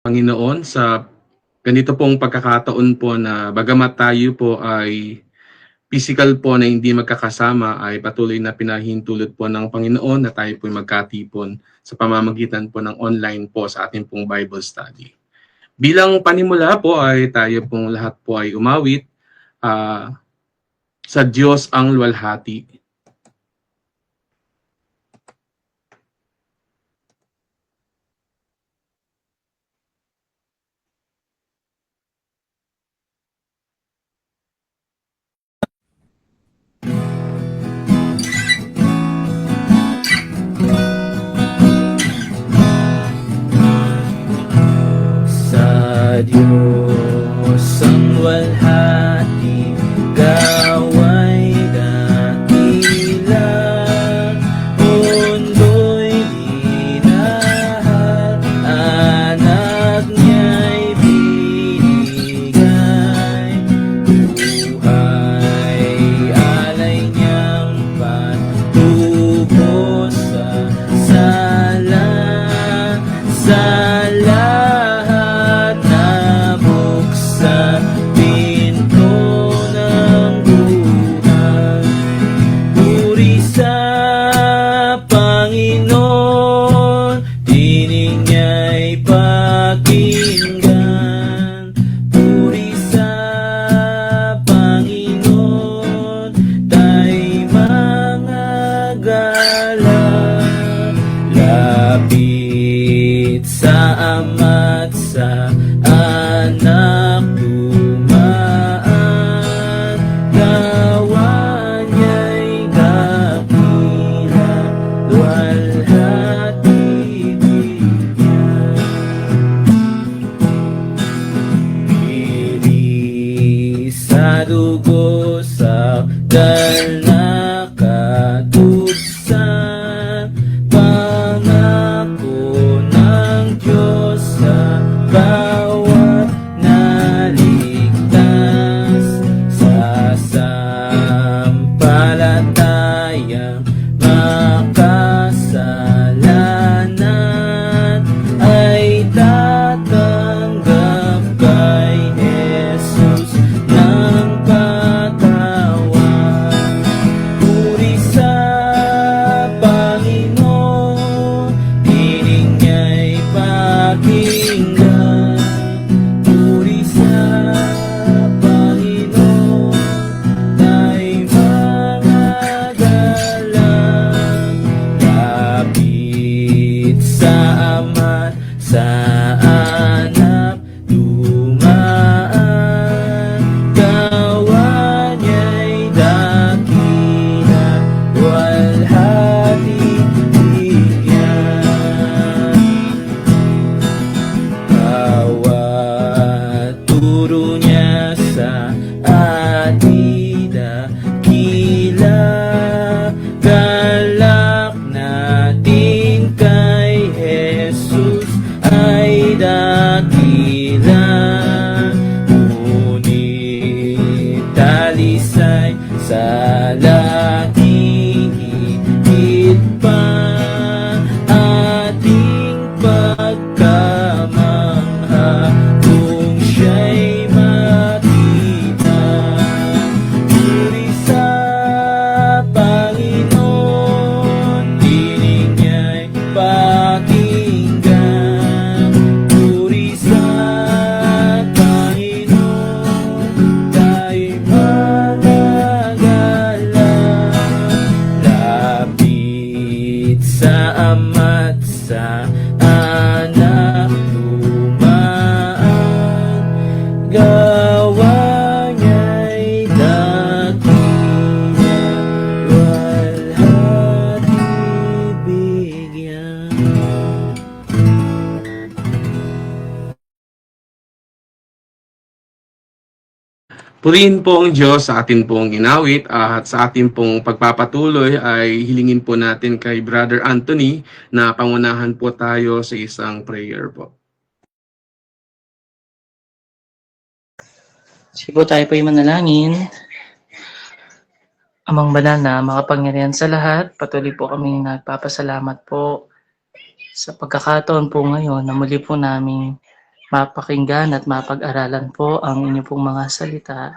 Panginoon sa ganito pong pagkakataon po na bagamat tayo po ay physical po na hindi magkakasama ay patuloy na pinahintulot po ng Panginoon na tayo po magkatipon sa pamamagitan po ng online po sa ating pong Bible study. Bilang panimula po ay tayo pong lahat po ay umawit sa Diyos ang luwalhati. Sa Diyos ang luwalhati, gaway dakila, mundo'y dinahal, anak niya'y binigay, buhay alay niyang patubos sa sala, sa lahat na buksan pinto ng buhay. Puri sa Panginoon, tinig niya'y pakinggan. Puri sa Panginoon, tayo'y mga galang. Lapit sa Ama't sa Anak dumaan, gawa niya'y dakila, luwalhati bigyan. Bili sa dugo sa na katugsan, pangako ng Diyos sa bawat naligtas, sa sampalatayang makasalanan ay tatanggap kay Jesus ng katawan. Puri sa Panginoon, tinig niya'y pakinggan. Puri sa Panginoon, tayo'y mga galang. Lapit sa Ama, sa Anak dumaan, gawa niya'y dakila, luwalhati bigyan. Bawat turo niya sa atin dakila, galak natin kay Jesus ay dakila. Ngunit talisay sa laking higit pa ating pagkamangha kung siya'y makita. Puri sa Panginoon, tinig niya'y pakinggan. Puri sa Panginoon, tayo'y mga galang. Lapit sa Ama't sa Anak dumaan, gawa niya'y dakila, luwalhati bigyan. Purihin po ang Diyos sa atin pong ginawit at sa atin pong pagpapatuloy ay hilingin po natin kay Brother Anthony na pangunahan po tayo sa isang prayer po. Sige po, tayo po'y manalangin. Amang banal na makapangyarihan sa lahat, patuloy po kaming nagpapasalamat po sa pagkakataon po ngayon na muli po namin mapakinggan at mapag-aralan po ang inyong pong mga salita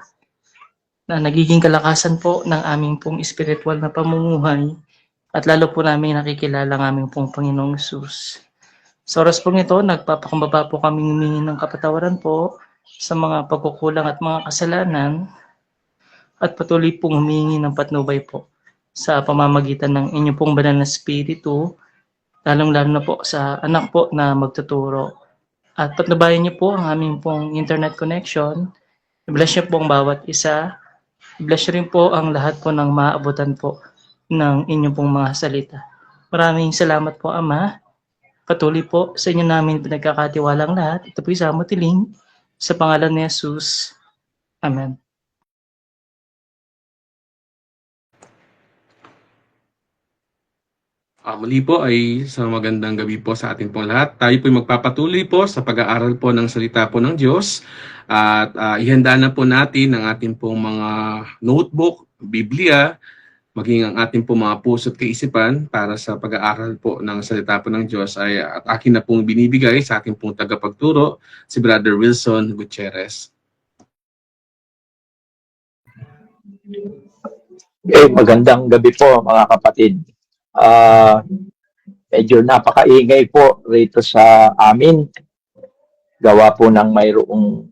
na nagiging kalakasan po ng aming pong espiritual na pamumuhay at lalo po namin nakikilala ang aming pong Panginoong Hesus. Sa oras pong ito, nagpapakumbaba po kami humingi ng kapatawaran po sa mga pagkukulang at mga kasalanan at patuloy pong humingi ng patnubay po sa pamamagitan ng inyong pong banal na Espiritu, lalong-lalo na po sa anak po na magtuturo. At patnubayan niyo po ang aming pong internet connection. I-bless niyo po ang bawat isa. I-bless niyo rin po ang lahat po ng maabutan po ng inyong pong mga salita. Maraming salamat po, Ama. Patuloy po sa inyo namin pinagkakatiwalang lahat. Ito po isa matiling sa pangalan ni Jesus. Amen. Muli po ay sa magandang gabi po sa ating pong lahat. Tayo po magpapatuloy po sa pag-aaral po ng salita po ng Diyos at ihanda na po natin ang ating pong mga notebook, Biblia, maging ang ating pong mga puso't kaisipan para sa pag-aaral po ng salita po ng Diyos ay at akin na pong binibigay sa ating pong tagapagturo, si Brother Wilson Gutierrez. Magandang gabi po mga kapatid. Medyo napakaingay po rito sa amin. Gawa po ng mayroong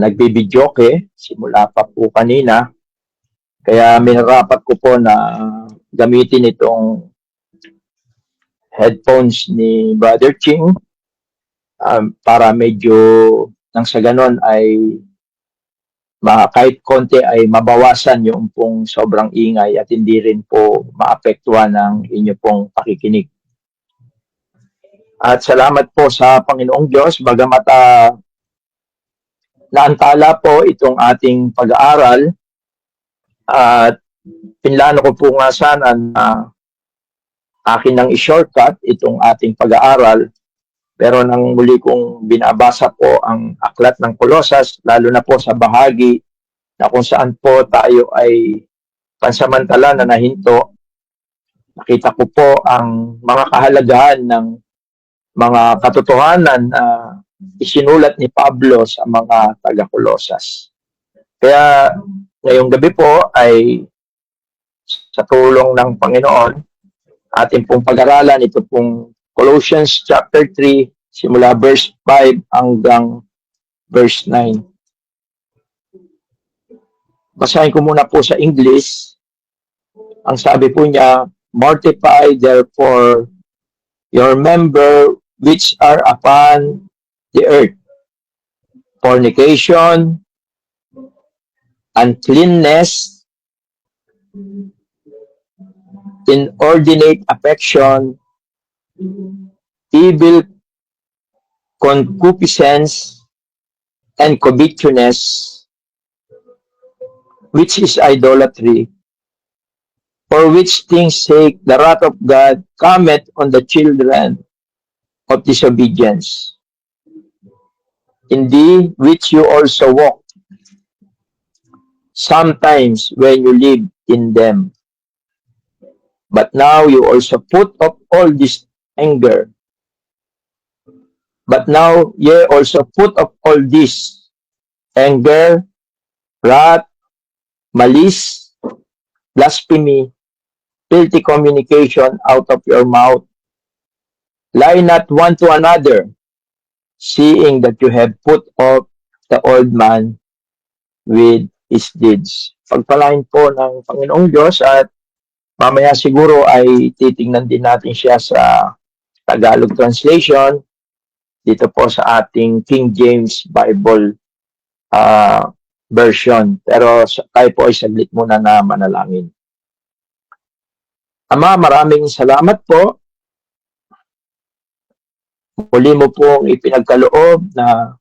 nagbibidyoke simula pa po kanina. Kaya minarapat ko po na gamitin itong headphones ni Brother Ching para medyo nang sa ganon ay kahit konti ay mabawasan yung pong sobrang ingay at hindi rin po maapektuhan ng inyo pong pakikinig. At salamat po sa Panginoong Diyos, bagamat naantala po itong ating pag-aaral at pinlano ko po nga sana na akin nang i-shortcut itong ating pag-aaral. Pero nang muli kong binabasa po ang aklat ng Kolosas, lalo na po sa bahagi na kung saan po tayo ay pansamantala na nahinto, nakita ko po ang mga kahalagahan ng mga katotohanan na isinulat ni Pablo sa mga taga-Kolosas. Kaya ngayong gabi po ay sa tulong ng Panginoon, ating pong pag-aralan ito pong Colossians chapter 3, simula verse 5 hanggang verse 9. Basahin ko muna po sa English. Ang sabi po niya, mortify therefore your member which are upon the earth, fornication, uncleanness, inordinate affection, evil concupiscence, and covetousness, which is idolatry, for which things sake the wrath of God cometh on the children of disobedience, in the which you also walked, sometimes when you lived in them. But now you also put off all this anger. But now ye also put off all this anger, wrath, malice, blasphemy, filthy communication out of your mouth. Lie not one to another, seeing that you have put off the old man with his deeds. Pagpalain po ng Panginoong Diyos at mamaya siguro ay titingnan din natin siya sa Tagalog translation dito po sa ating King James Bible version. Pero tayo po ay saglit muna na manalangin. Ama, maraming salamat po. Muli mo pong ipinagkaloob na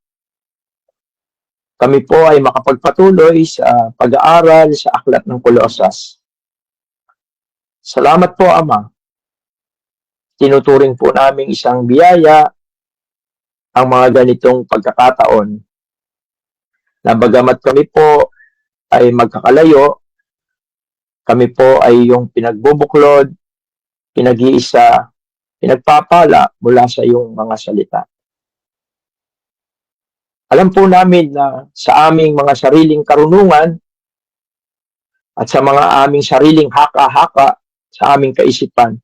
kami po ay makapagpatuloy sa pag-aaral sa aklat ng Kolosas. Salamat po, Ama. Tinuturing po namin isang biyaya ang mga ganitong pagkakataon na bagamat kami po ay magkakalayo, kami po ay yung pinagbubuklod, pinag-iisa, pinagpapala mula sa iyong mga salita. Alam po namin na sa aming mga sariling karunungan at sa mga aming sariling haka-haka sa aming kaisipan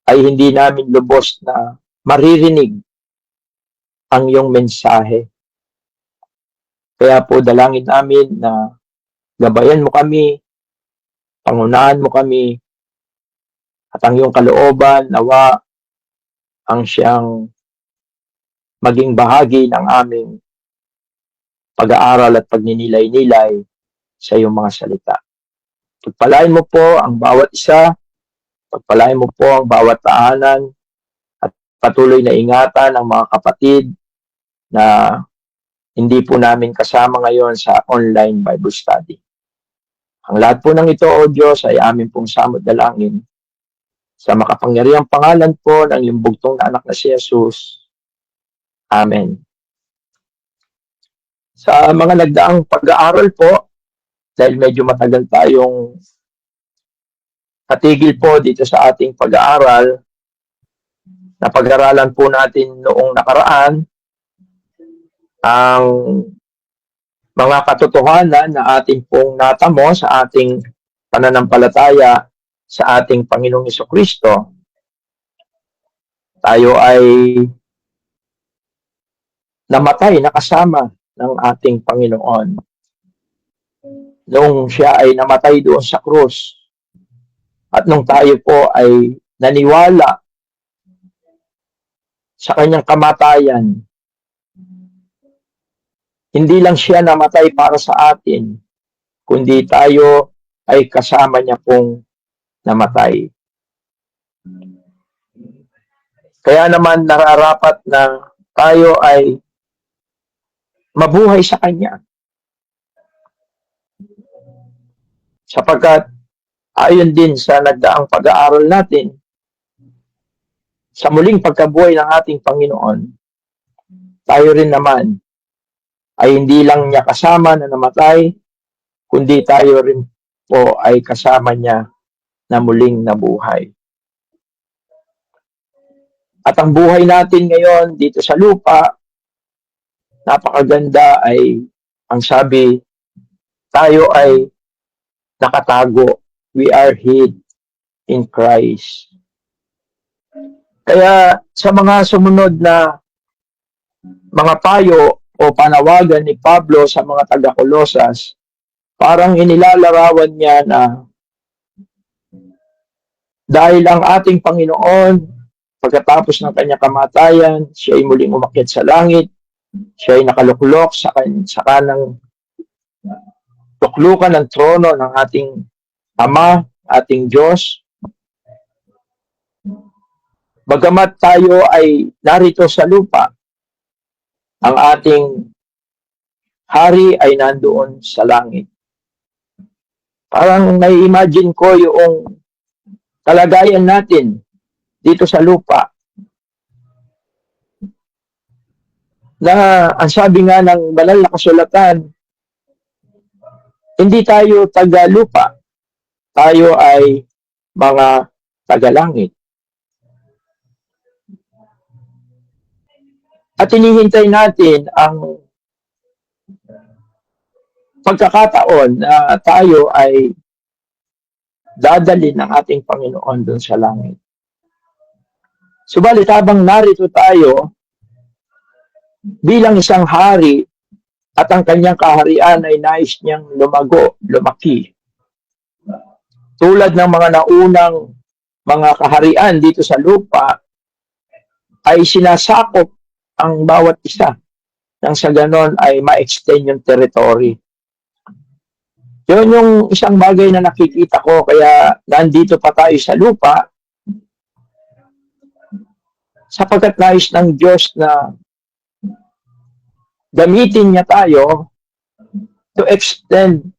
ay hindi namin lubos na maririnig ang iyong mensahe. Kaya po dalangin namin na gabayan mo kami, pangunahan mo kami, at ang iyong kalooban nawa ang siyang maging bahagi ng aming pag-aaral at pagninilay-nilay sa iyong mga salita. Pagpalain mo po ang bawat isa, pagpalain mo po ang bawat tahanan, at patuloy na ingatan ang mga kapatid na hindi po namin kasama ngayon sa online Bible study. Ang lahat po ng ito, O Diyos, ay amin pong samot dalangin sa makapangyarihang pangalan po ng iyong bugtong na anak na si Jesus. Amen. Sa mga nagdaang pag-aaral po, dahil medyo matagal tayong natigil po dito sa ating pag-aaral, napag-aralan po natin noong nakaraan ang mga katotohanan na ating pong natamo sa ating pananampalataya sa ating Panginoong Jesucristo. Tayo ay namatay na kasama ng ating Panginoon nung siya ay namatay doon sa krus. At nung tayo po ay naniwala sa kanyang kamatayan, hindi lang siya namatay para sa atin, kundi tayo ay kasama niya pong namatay. Kaya naman nararapat na tayo ay mabuhay sa Kanya. Sapagkat ayon din sa nagdaang pag-aaral natin, sa muling pagkabuhay ng ating Panginoon, tayo rin naman ay hindi lang niya kasama na namatay, kundi tayo rin po ay kasama niya na muling nabuhay. At ang buhay natin ngayon dito sa lupa, napakaganda ay ang sabi, tayo ay nakatago. We are hid in Christ. Kaya sa mga sumunod na mga payo o panawagan ni Pablo sa mga taga-Kolosas, parang inilalarawan niya na dahil ang ating Panginoon, pagkatapos ng kanyang kamatayan, siya ay muling umakyat sa langit, siya ay nakaluklok sa kanang tuklukan ng trono ng ating Ama, ating Diyos. Bagamat tayo ay narito sa lupa, ang ating hari ay nandoon sa langit. Parang nai-imagine ko yung kalagayan natin dito sa lupa. Na ang sabi nga ng banal na kasulatan, hindi tayo taga-lupa, tayo ay mga taga-langit. At hinihintay natin ang pagkakataon na tayo ay dadalhin ng ating Panginoon doon sa langit. Subalit habang narito tayo bilang isang hari at ang kanyang kaharian ay nais niyang lumago, lumaki. Tulad ng mga naunang mga kaharian dito sa lupa, ay sinasakop ang bawat isa nang sa ganon ay ma-extend yung territory. Yun yung isang bagay na nakikita ko, kaya nandito pa tayo sa lupa, sapagkat nais ng Diyos na gamitin niya tayo to extend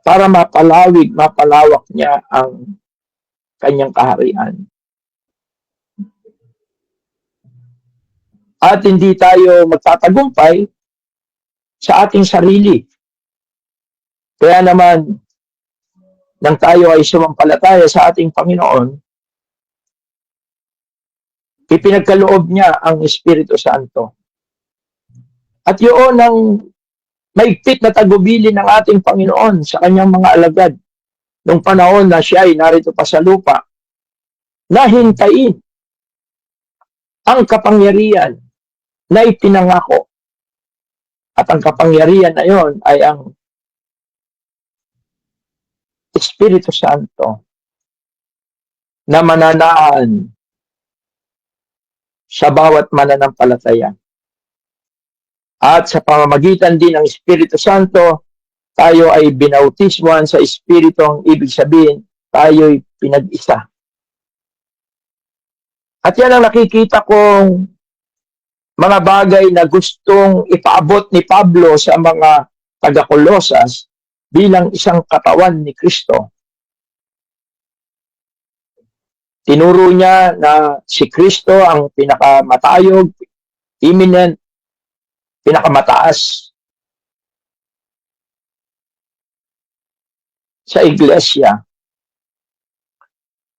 para mapalawak niya ang kanyang kaharian. At hindi tayo magtatagumpay sa ating sarili. Kaya naman, nang tayo ay sumampalataya sa ating Panginoon, ipinagkaloob niya ang Espiritu Santo At yun ang maigpit na tagubilin ng ating Panginoon sa kanyang mga alagad nung panahon na siya ay narito pa sa lupa, na hintayin ang kapangyarihan na ipinangako. At ang kapangyarihan na yon ay ang Espiritu Santo na mananaan sa bawat mananampalataya. At sa pamamagitan din ng Espiritu Santo, tayo ay binautismuhan sa Espiritu, ang ibig sabihin, tayo'y pinag-isa. At yan ang nakikita kong mga bagay na gustong ipaabot ni Pablo sa mga taga-Kolosas bilang isang katawan ni Kristo. Tinuro niya na si Kristo ang pinakamatayog, imminent, pinakamataas sa iglesia.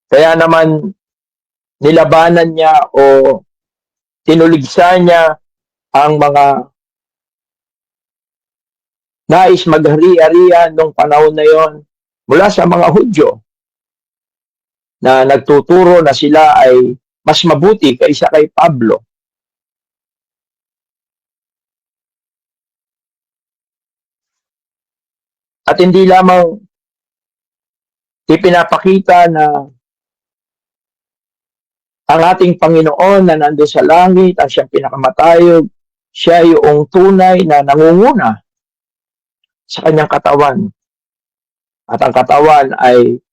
Kaya naman nilabanan niya o tinuligsa niya ang mga nais maghari-harian nung panahon na yon mula sa mga Hudyo na nagtuturo na sila ay mas mabuti kaysa kay Pablo. At hindi lamang ipinapakita na ang ating Panginoon na nandun sa langit at siyang pinakamatayog, siya yung tunay na nangunguna sa kanyang katawan. At ang katawan ay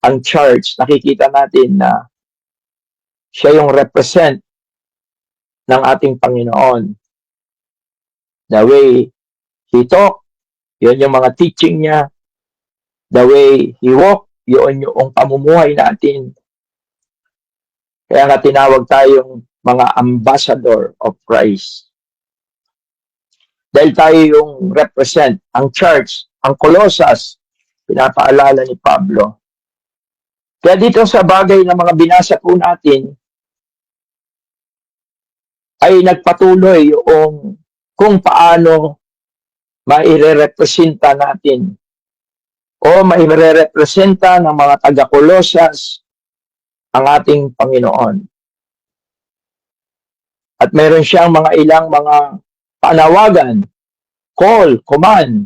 ang church. Nakikita natin na siya yung represent ng ating Panginoon. The way he talk, yun yung mga teaching niya. The way he walk, yun yung pamumuhay natin. Kaya nga tinawag tayong mga ambassador of Christ. Dahil tayo yung represent, ang church, ang Colossus, pinapaalala ni Pablo. Kaya dito sa bagay na mga binasa po natin, ay nagpatuloy yung kung paano maire-representa natin o maire-representa ng mga taga-Colossus ang ating Panginoon. At meron siyang mga ilang mga panawagan, call, command.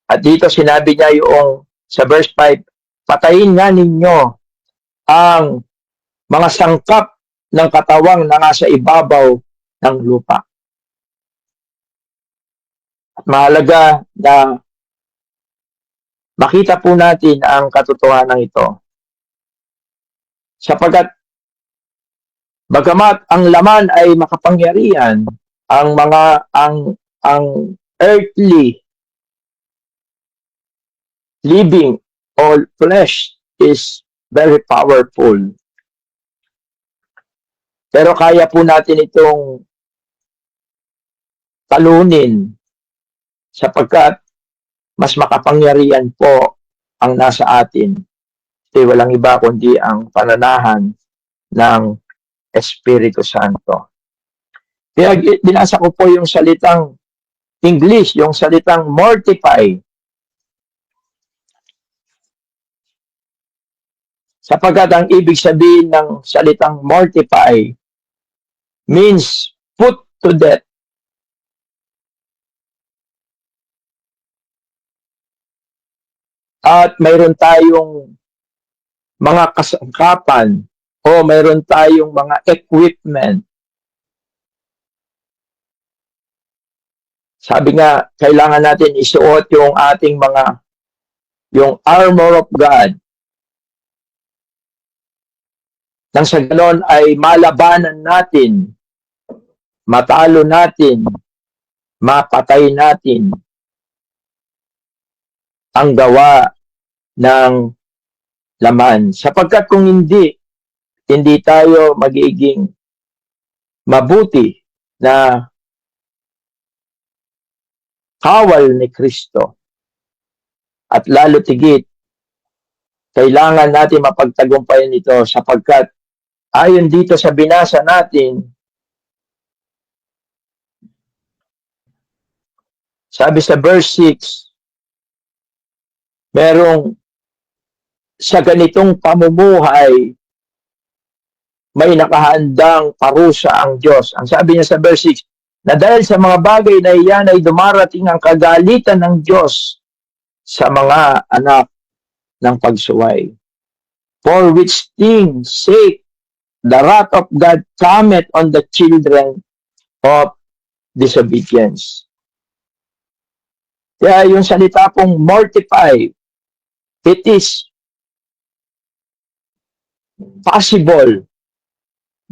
At dito sinabi niya yung sa verse 5, patayin nga ninyo ang mga sangkap ng katawang na nasa ibabaw ng lupa. At mahalaga na makita po natin ang katotohanan ito. Sapagkat bagamat ang laman ay makapangyarihan, ang earthly living or flesh is very powerful. Pero kaya po natin itong talunin sapagkat mas makapangyarihan po ang nasa atin. Ito'y walang iba kundi ang pananahan ng Espiritu Santo. Kaya binasa ko po yung salitang English, yung salitang mortify. Sapagkat ang ibig sabihin ng salitang mortify means put to death. At mayroon tayong mga kasangkapan o mayroon tayong mga equipment. Sabi nga, kailangan natin isuot yung ating yung armor of God. Nang sa ganon ay malabanan natin, matalo natin, mapatay natin ang gawa ng laman. Sapagkat kung hindi tayo magiging mabuti na kawal ni Kristo. At lalo tigit, kailangan natin mapagtagumpayan ito sapagkat ayon dito sa binasa natin, Sabi sa verse 6, merong sa ganitong pamumuhay, may nakahandang parusa ang Diyos. Ang sabi niya sa verse 6, na dahil sa mga bagay na iyan ay dumarating ang kagalitan ng Diyos sa mga anak ng pagsuway. For which things sake the wrath of God cometh on the children of disobedience. Kaya yung salita pong mortify, it is possible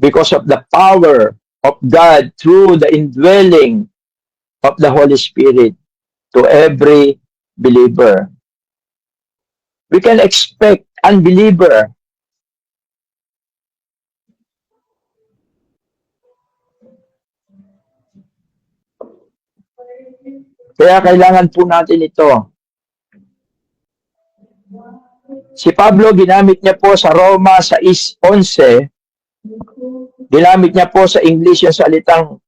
because of the power of God through the indwelling of the Holy Spirit to every believer. We can expect unbeliever kaya kailangan po natin ito. Si Pablo, ginamit niya po sa Roma 6:11, ginamit niya po sa English yung salitang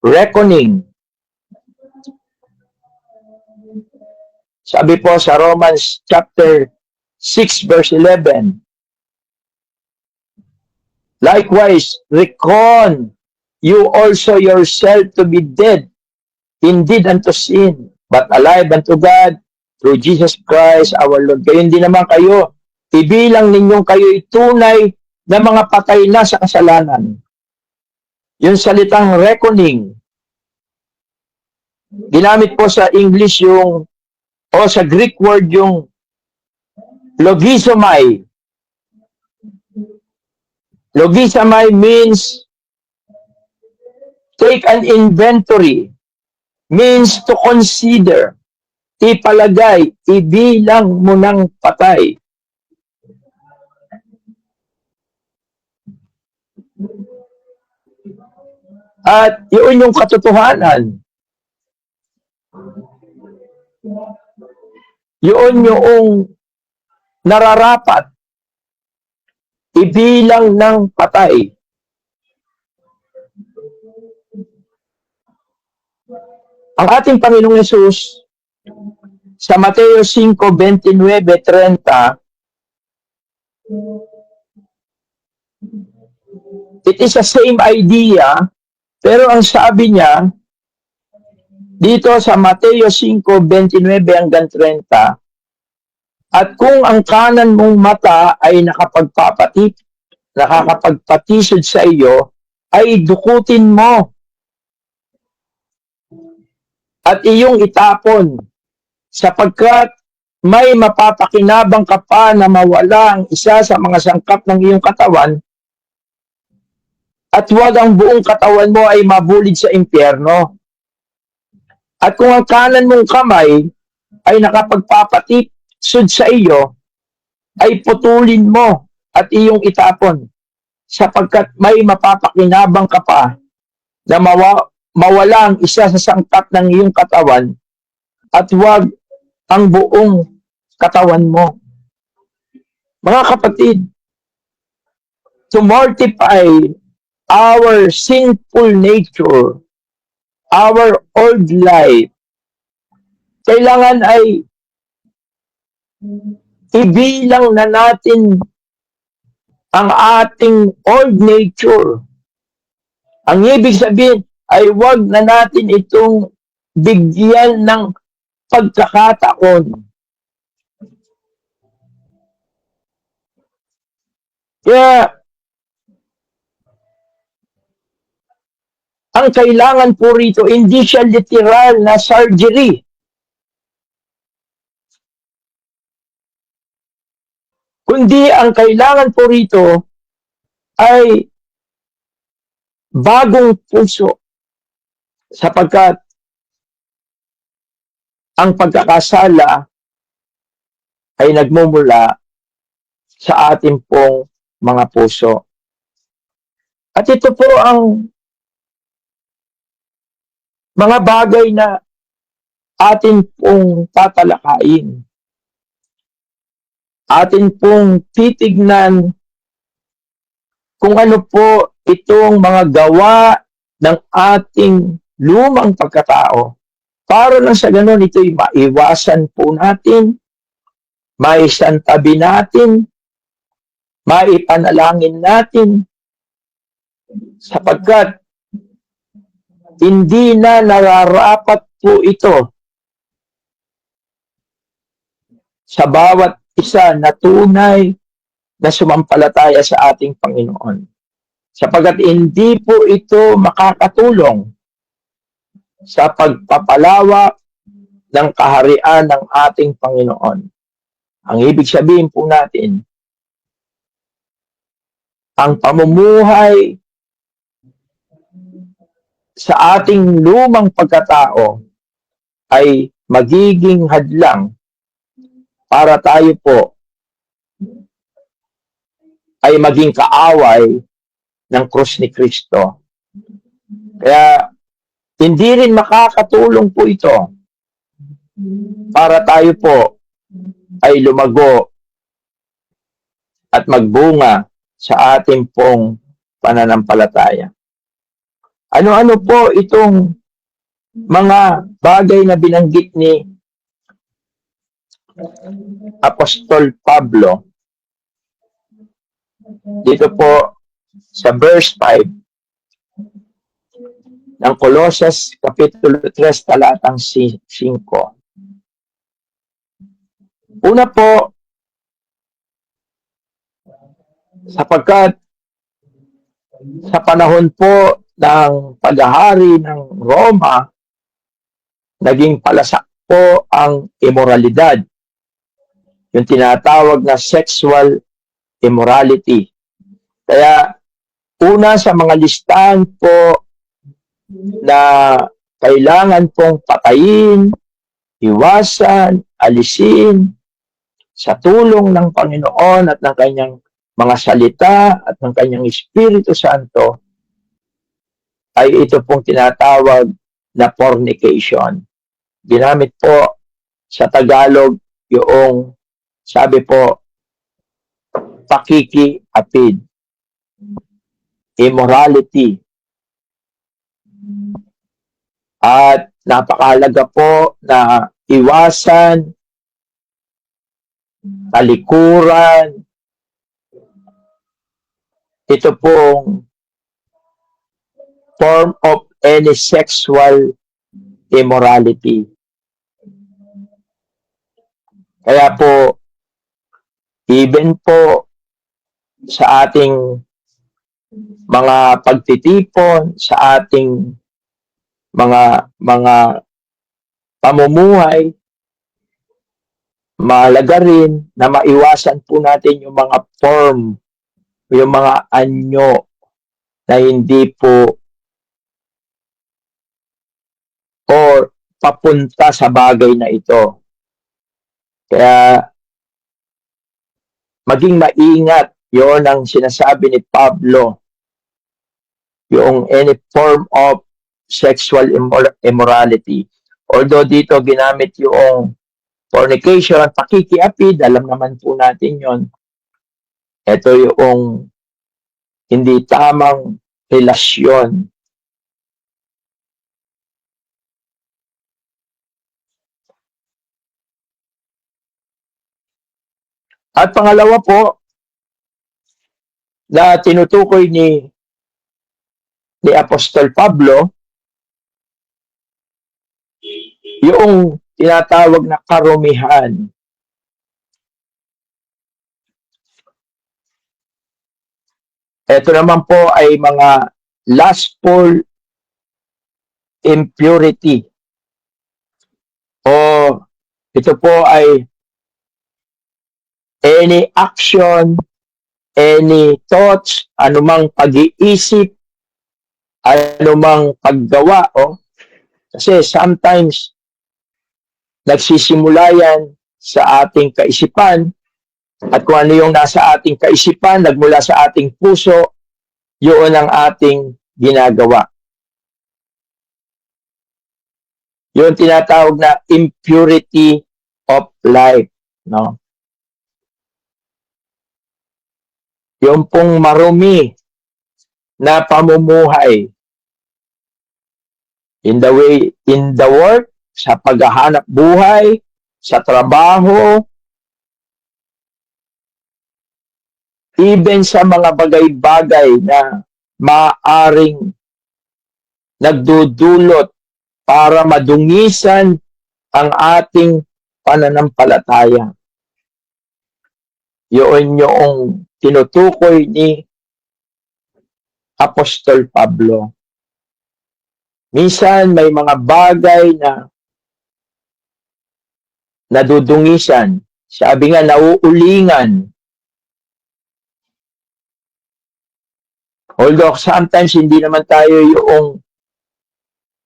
reckoning. Sabi po sa Romans chapter 6 verse 11, likewise, reckon you also yourself to be dead indeed unto sin, but alive unto God through Jesus Christ our Lord. Gayon din naman kayo, ibilang ninyong kayo'y tunay na mga patay na sa kasalanan. Yung salitang reckoning, ginamit po sa English yung, o sa Greek word yung logizomai. Logizomai means take an inventory, means to consider, ipalagay, ibilang mo ng patay. At yun yung katotohanan. Yun yung nararapat, ibilang ng patay. Ang ating Panginoong Yesus sa Mateo 5:29-30, it is the same idea, pero ang sabi niya dito sa Mateo 5:29-30, at kung ang kanan mong mata ay nakakapagpatisod sa iyo, ay dukutin mo at iyong itapon, sapagkat may mapapakinabang ka pa na mawala ang isa sa mga sangkap ng iyong katawan, at huwag ang buong katawan mo ay mabulid sa impyerno. At kung ang kanan mong kamay ay nakapagpapatisod sa iyo, ay putulin mo at iyong itapon, sapagkat may mapapakinabang ka pa na mawala ang isa sa sangkap ng iyong katawan, at huwag ang buong katawan mo. Mga kapatid, to mortify our sinful nature, our old life, kailangan ay ibilang na natin ang ating old nature. Ang ibig sabihin ay wag na natin itong bigyan ng pagkakataon. Kaya ang kailangan po rito, hindi siya literal na surgery. Kundi ang kailangan po rito ay bagong puso, sapagkat ang pagkakasala ay nagmumula sa ating pong mga puso. At ito po ang mga bagay na atin pong tatalakayin. Atin pong titignan kung ano po itong mga gawa ng ating lumang pagkatao Para lang sa ganun, ito'y maiwasan po natin, maisantabi natin, maipanalangin natin, sapagkat hindi na nararapat po ito sa bawat isa na tunay na sumampalataya sa ating Panginoon. Sapagkat hindi po ito makakatulong sa pagpapalawak ng kaharian ng ating Panginoon. Ang ibig sabihin po natin, ang pamumuhay sa ating lumang pagkatao ay magiging hadlang para tayo po ay maging kaaway ng krus ni Kristo. Kaya hindi rin makakatulong po ito para tayo po ay lumago at magbunga sa ating pong pananampalataya. Ano-ano po itong mga bagay na binanggit ni Apostol Pablo dito po sa verse 5 ng Colossus Kapitulo 3 talatang 5. Una po, sapagkat sa panahon po ng paghahari ng Roma, naging palasak po ang immoralidad. Yung tinatawag na sexual immorality. Kaya una sa mga listahan po na kailangan pong patayin, iwasan, alisin sa tulong ng Panginoon at ng kanyang mga salita at ng kanyang Espiritu Santo ay ito pong tinatawag na fornication. Ginamit po sa Tagalog yung sabi po pakikiapid, immorality. At napakahalaga po na iwasan, talikuran, ito pong form of any sexual immorality. Kaya po, even po sa ating mga pagtitipon, sa ating mga pamumuhay, mahalaga rin na maiwasan po natin yung mga form, yung mga anyo na hindi po or papunta sa bagay na ito. Kaya maging maingat, yon ang sinasabi ni Pablo, yung any form of sexual immorality. Although dito ginamit yung fornication, pakikiapid, alam naman po natin yon. Ito yung hindi tamang relasyon. At pangalawa po, na tinutukoy ni Apostol Pablo, yung tinatawag na karumihan. Ito naman po ay mga lustful impurity. O ito po ay any action, any thoughts, anumang pag-iisip, anumang paggawa. Kasi sometimes, nagsisimula yan sa ating kaisipan, at kung ano yung nasa ating kaisipan, nagmula sa ating puso, yun ang ating ginagawa. Yun tinatawag na impurity of life. No? Yung pong marumi na pamumuhay in the words sa paghahanap buhay, sa trabaho, even sa mga bagay-bagay na maaring nagdudulot para madungisan ang ating pananampalataya. Yun yung tinutukoy ni Apostol Pablo. Minsan may mga bagay na nadudungisan. Sabi nga, nauulingan. Although sometimes hindi naman tayo yung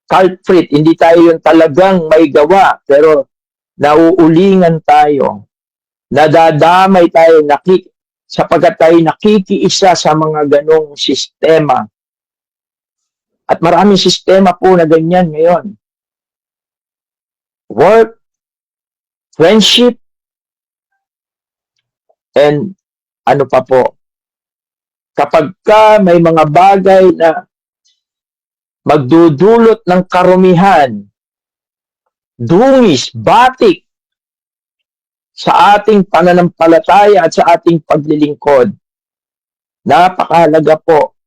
culprit, hindi tayo yung talagang may gawa, pero nauulingan tayo. Nadadamay tayo sapagkat tayo nakikiisa sa mga ganong sistema. At maraming sistema po na ganyan ngayon. Work, friendship, and ano pa po. Kapag ka may mga bagay na magdudulot ng karumihan, dungis, batik, sa ating pananampalataya at sa ating paglilingkod, napakahalaga po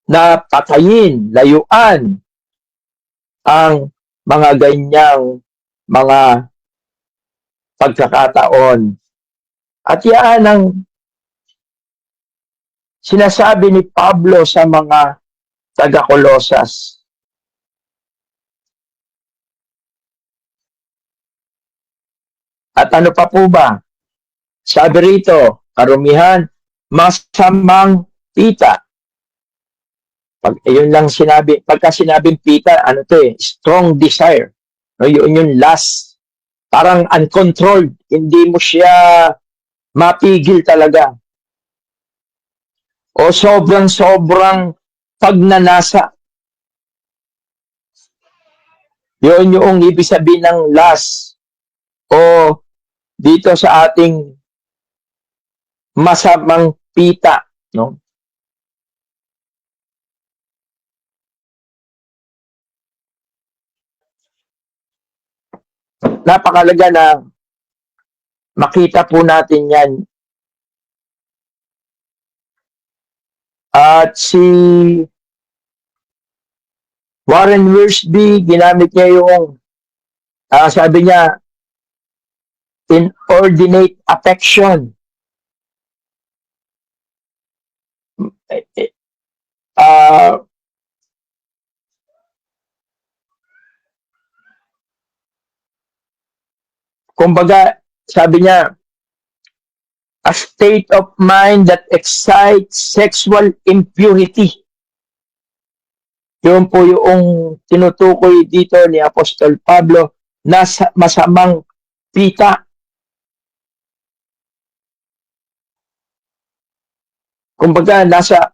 na patayin, layuan ang mga ganyang mga pagkakataon. At yan ang sinasabi ni Pablo sa mga taga-Kolosas. At ano pa po ba? Sabi rito, karumihan, masamang pita. Yun lang sinabi, pagka sinabing pita, ano to strong desire. No, yun yung lust. Parang uncontrolled. Hindi mo siya mapigil talaga. O sobrang pagnanasa. Yun yung ibig sabihin ng lust. O dito sa ating masamang pita, no? Napakalaga na makita po natin yan. At si Warren Wiersbe, ginamit niya yung sabi niya, inordinate affection. Kumbaga, sabi niya, a state of mind that excites sexual impurity. Yun po yung tinutukoy dito ni Apostol Pablo na masamang pita. Kumbaga, nasa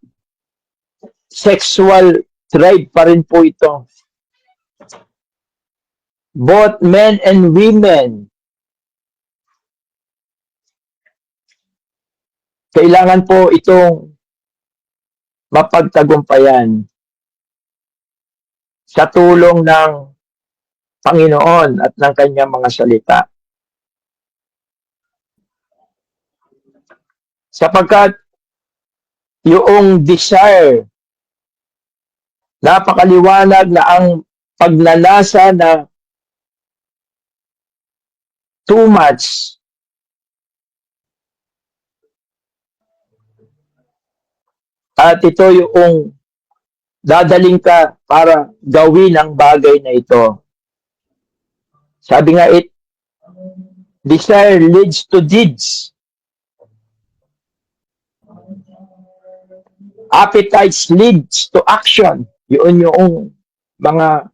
sexual drive pa rin po ito. Both men and women. Kailangan po itong mapagtagumpayan sa tulong ng Panginoon at ng kanyang mga salita. Sapagkat yung desire, napakaliwanag na ang pagnanasa na too much at ito yung dadaling ka para gawin ang bagay na ito. Sabi nga, desire leads to deeds. Appetites leads to action. Yun yung mga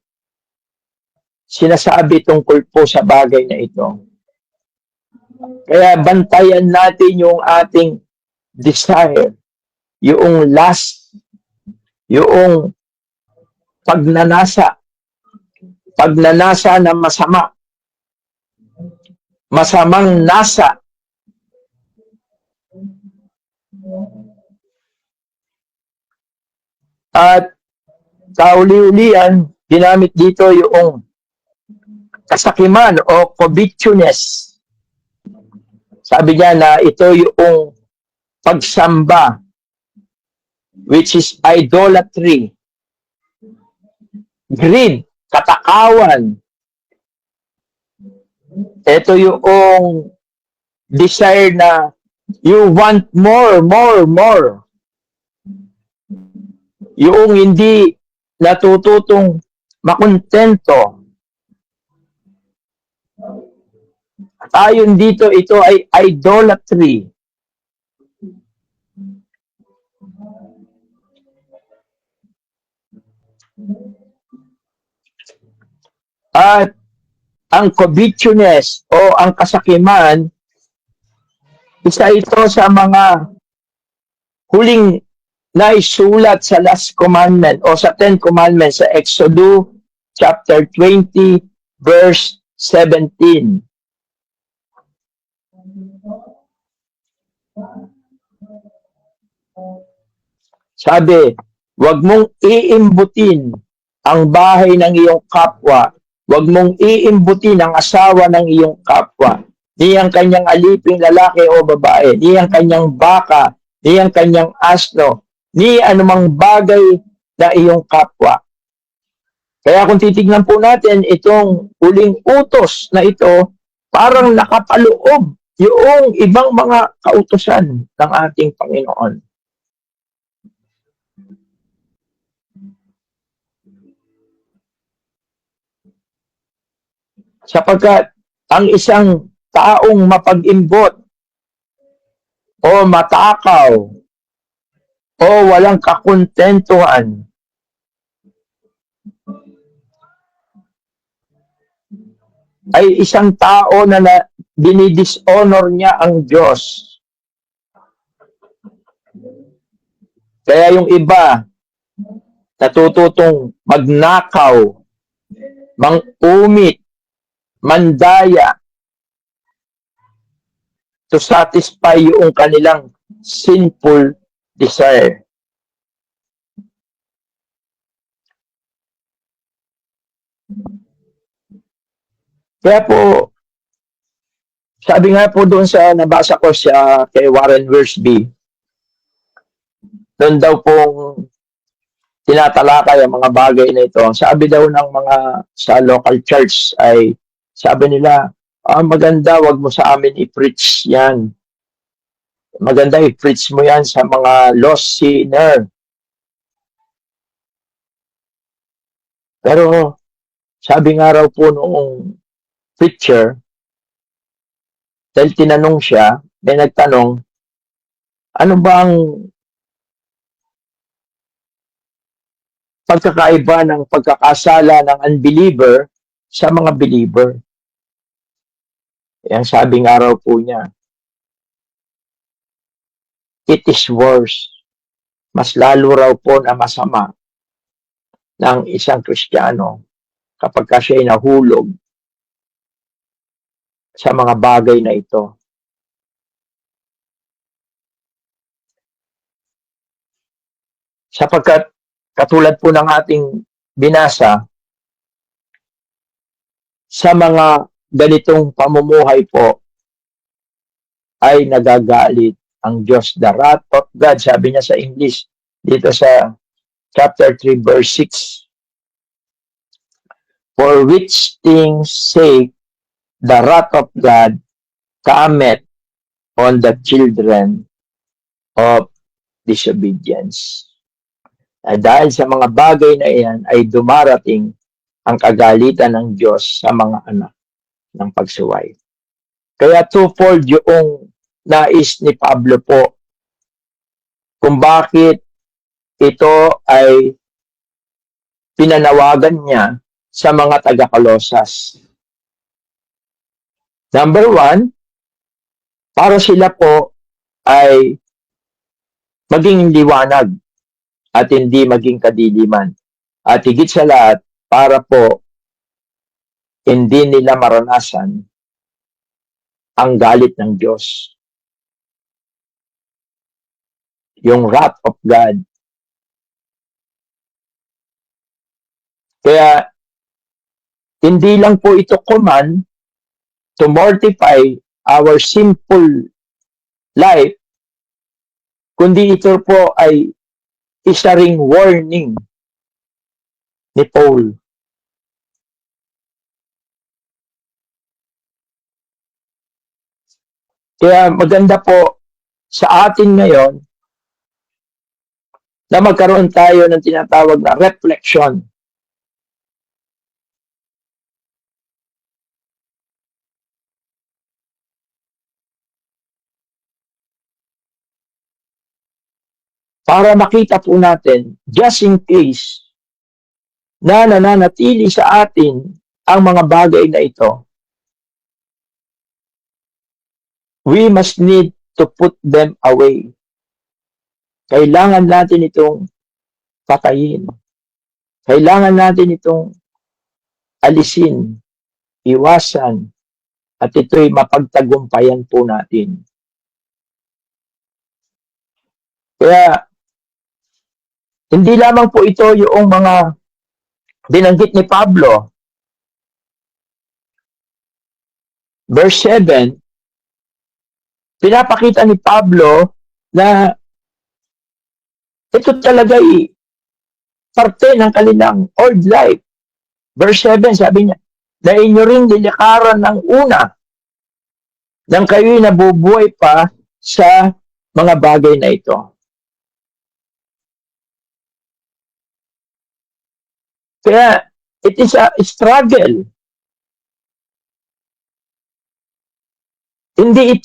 sinasabi tungkol po sa bagay na ito. Kaya bantayan natin yung ating desire, yung lust, yung pagnanasa na masama, masamang nasa. At kauli-ulian, ginamit dito yung kasakiman o covetousness. Sabi niya na ito yung pagsamba, which is idolatry, greed, katakawan. Ito yung desire na you want more, more, more. Yung hindi natututong makontento. Ayon dito, ito ay idolatry. At ang covetousness o ang kasakiman, isa ito sa mga huling naisulat sa Last Commandment o sa Ten Commandments sa Exodus chapter 20 verse 17. Sabi, huwag mong iimbutin ang bahay ng iyong kapwa. Huwag mong iimbutin ang asawa ng iyong kapwa. Ni ang kanyang aliping lalaki o babae. Ni ang kanyang baka. Ni ang kanyang asno. Ni anumang bagay na iyong kapwa. Kaya kung titignan po natin itong uling utos na ito, parang nakapaloob yung ibang mga kautusan ng ating Panginoon. Sapagkat ang isang taong mapag-imbot o matakaw o walang kakontentuhan ay isang tao na dinidishonor niya ang Diyos. Kaya yung iba natututong magnakaw, mangumit, mandaya to satisfy yung kanilang sinful desire. Kaya po, sabi nga po doon sa nabasa ko siya kay Warren Wiersbe, doon daw pong tinatalakay ang mga bagay na ito. Sabi daw ng mga sa local church ay, sabi nila, maganda, wag mo sa amin i-preach yan. Maganda i-preach mo yan sa mga lost sinner. Pero sabi nga raw po noong preacher, dahil tinanong siya, may nagtanong, ano ba ang pagkakaiba ng pagkakasala ng unbeliever sa mga believer? Yan sabi nga raw po niya, it is worse. Mas lalo raw po na masama ng isang Kristiyano kapag siya ay nahulog sa mga bagay na ito. Sapagkat katulad po ng ating binasa, sa mga ganitong pamumuhay po ay nagagalit ang Diyos. The wrath of God, sabi niya sa English, dito sa chapter 3 verse 6. For which things sake the wrath of God cometh on the children of disobedience. Dahil sa mga bagay na iyan ay dumarating ang kagalitan ng Diyos sa mga anak ng pagsuway. Kaya twofold yung nais ni Pablo po kung bakit ito ay pinanawagan niya sa mga taga-Kolosas. Number 1, para sila po ay maging liwanag at hindi maging kadiliman. At higit sa lahat, para po hindi nila maranasan ang galit ng Diyos. Yung wrath of God. Kaya hindi lang po ito command to mortify our sinful life, kundi ito po ay isa ring warning ni Paul. Kaya maganda po sa atin ngayon na magkaroon tayo ng tinatawag na reflection. Para makita po natin, just in case na nananatili sa atin ang mga bagay na ito, we must need to put them away. Kailangan natin itong patayin. Kailangan natin itong alisin, iwasan, at ito'y mapagtagumpayan po natin. Kaya, hindi lamang po ito yung mga binanggit ni Pablo. Verse 7, pinapakita ni Pablo na ito talaga'y parte ng kanilang old life. Verse 7, sabi niya, na inyo rin nilikaran ng una nang kayo'y nabubuhay pa sa mga bagay na ito. Kaya, it is a struggle. Hindi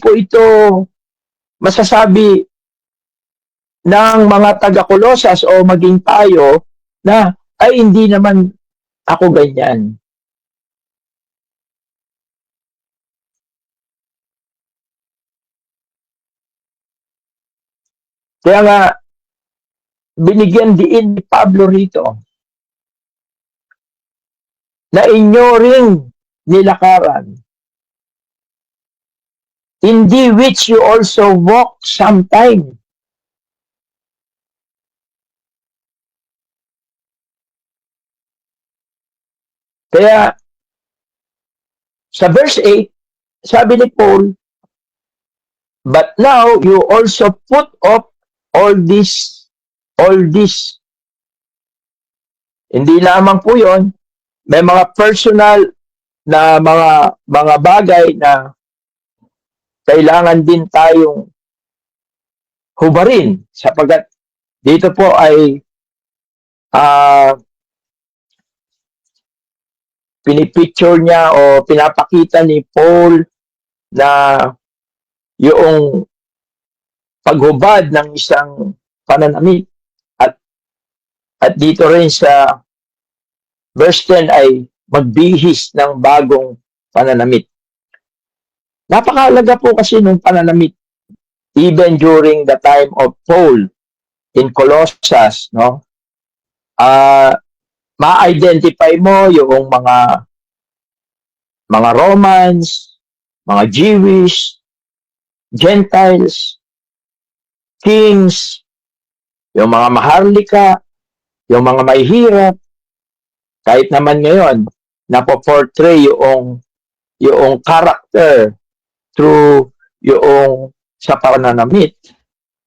po ito masasabi ng mga taga-Kolosas o maging tayo na, ay hindi naman ako ganyan. Kaya nga, binigyan diin ni Pablo rito na inyo ring nilakaran, in the which you also walk sometime. Kaya, sa verse 8, sabi ni Paul, but now you also put off all this. Hindi lamang po yon, may mga personal na mga bagay na kailangan din tayong hubarin sapagkat dito po ay pinipicture niya o pinapakita ni Paul na yung paghubad ng isang pananamit at dito rin sa verse 10 ay magbihis ng bagong pananamit. Napakahalaga po kasi ng pananamit even during the time of Paul in Colossus, no? Ma-identify mo yung mga Romans, mga Jewish, Gentiles, kings, yung mga maharlika, yung mga mahihirap, kahit naman ngayon, napo-portray yung character through yung sa pananamit.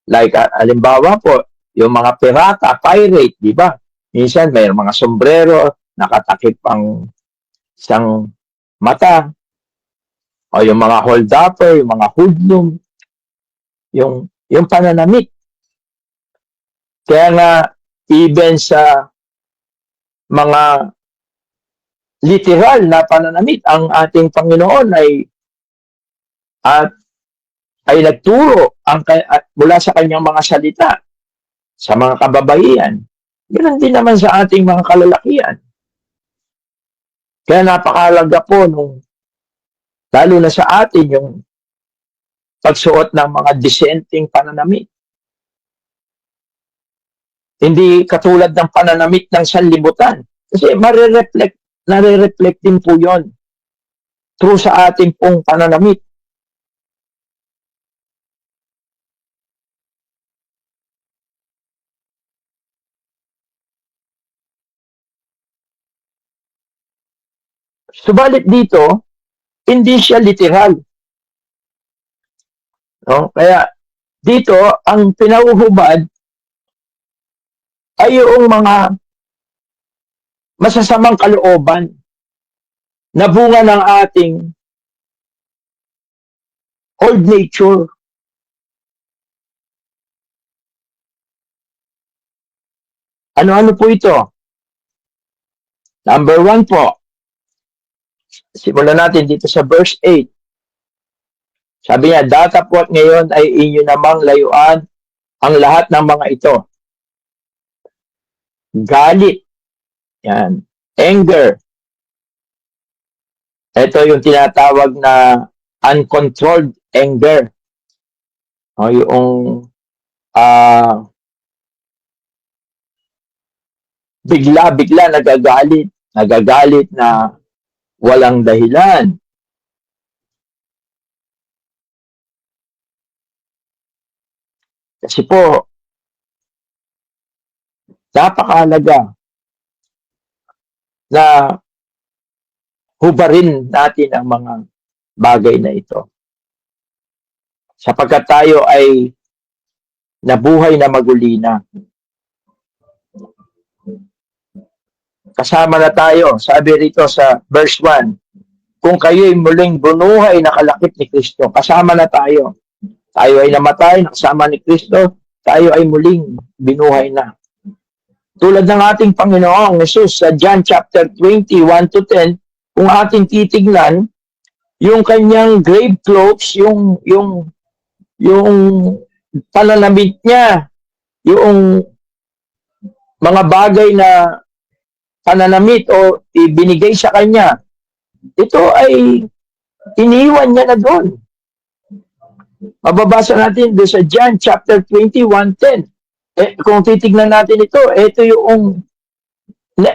Like, halimbawa po, yung mga pirata, pirate, di ba? Minsan may mga sombrero, nakatakip ang isang mata, o yung mga hold-upper, yung mga hoodlum, yung pananamit. Kaya nga, even sa mga literal na pananamit, ang ating Panginoon ay nagturo mula sa kanyang mga salita sa mga kababaihan. Ganun din naman sa ating mga kalalakihan. Kaya napakahalaga po lalo na sa atin yung pagsuot ng mga dissenting pananamit. Hindi katulad ng pananamit ng sanlibutan. Kasi nare-reflect din po yon through sa ating pong pananamit. Subalit dito, hindi siya literal. No? Kaya dito, ang pinahuhubad ay yung mga masasamang kalooban na bunga ng ating old nature. Ano-ano po ito? Number 1 po. Simulan natin dito sa verse 8. Sabi niya, datapwat ngayon ay inyo namang layuan ang lahat ng mga ito. Galit. Yan. Anger. Ito yung tinatawag na uncontrolled anger. O, yung bigla-bigla nagagalit na walang dahilan. Kasi po, napakahalaga na hubarin natin ang mga bagay na ito. Sapagkat tayo ay nabuhay na magulina. Kasama na tayo, sabi rito sa verse 1, kung kayo'y muling bunuhay na kalakip ni Kristo, kasama na tayo. Tayo ay namatay, nakasama ni Kristo, tayo ay muling binuhay na. Tulad ng ating Panginoong Jesus sa John chapter 21 to 10, kung ating titignan, yung kanyang grave clothes, yung pananamit niya, yung mga bagay na pananamit o ibinigay sa kanya, ito ay iniwan niya na doon. Mababasa natin doon sa John chapter 21:10. Kung titignan natin ito yung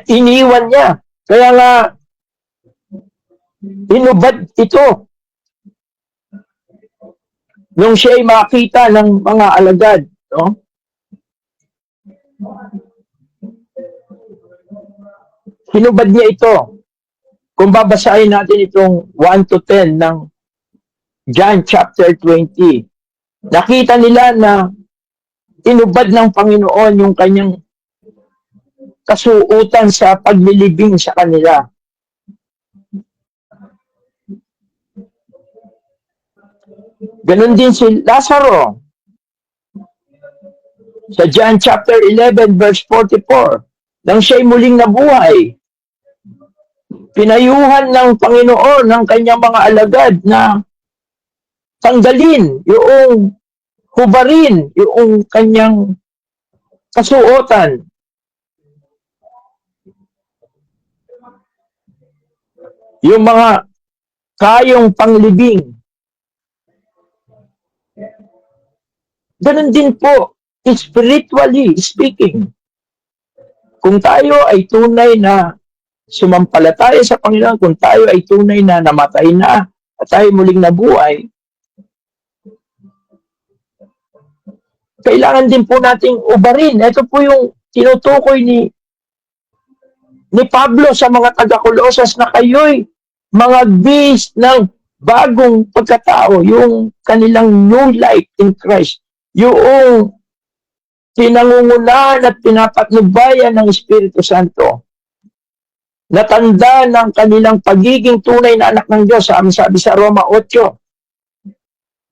iniwan niya. Kaya nga, inubad ito nung siya ay makita ng mga alagad. No? Hinubad niya ito. Kung babasahin natin itong 1 to 10 ng John chapter 20, nakita nila na inubad ng Panginoon yung kanyang kasuutan sa paglilibing sa kanila. Ganon din si Lazaro. Sa John chapter 11 verse 44, nang siya'y muling nabuhay, pinayuhan ng Panginoon ng kanyang mga alagad na tanggalin yung hubarin yung kanyang kasuotan. Yung mga kayong panglibing. Ganun din po, spiritually speaking. Kung tayo ay tunay na sumampalataya sa Panginoon, kung tayo ay tunay na namatay na at tayo muling nabuhay, kailangan din po nating ubarin. Ito po yung tinutukoy ni Pablo sa mga taga-Kolosas na kayo'y mga beast ng bagong pagkatao, yung kanilang new life in Christ, yung pinangungunahan at pinapatnubayan ng Espiritu Santo, natanda ng kanilang pagiging tunay na anak ng Diyos, sabi sa Roma 8,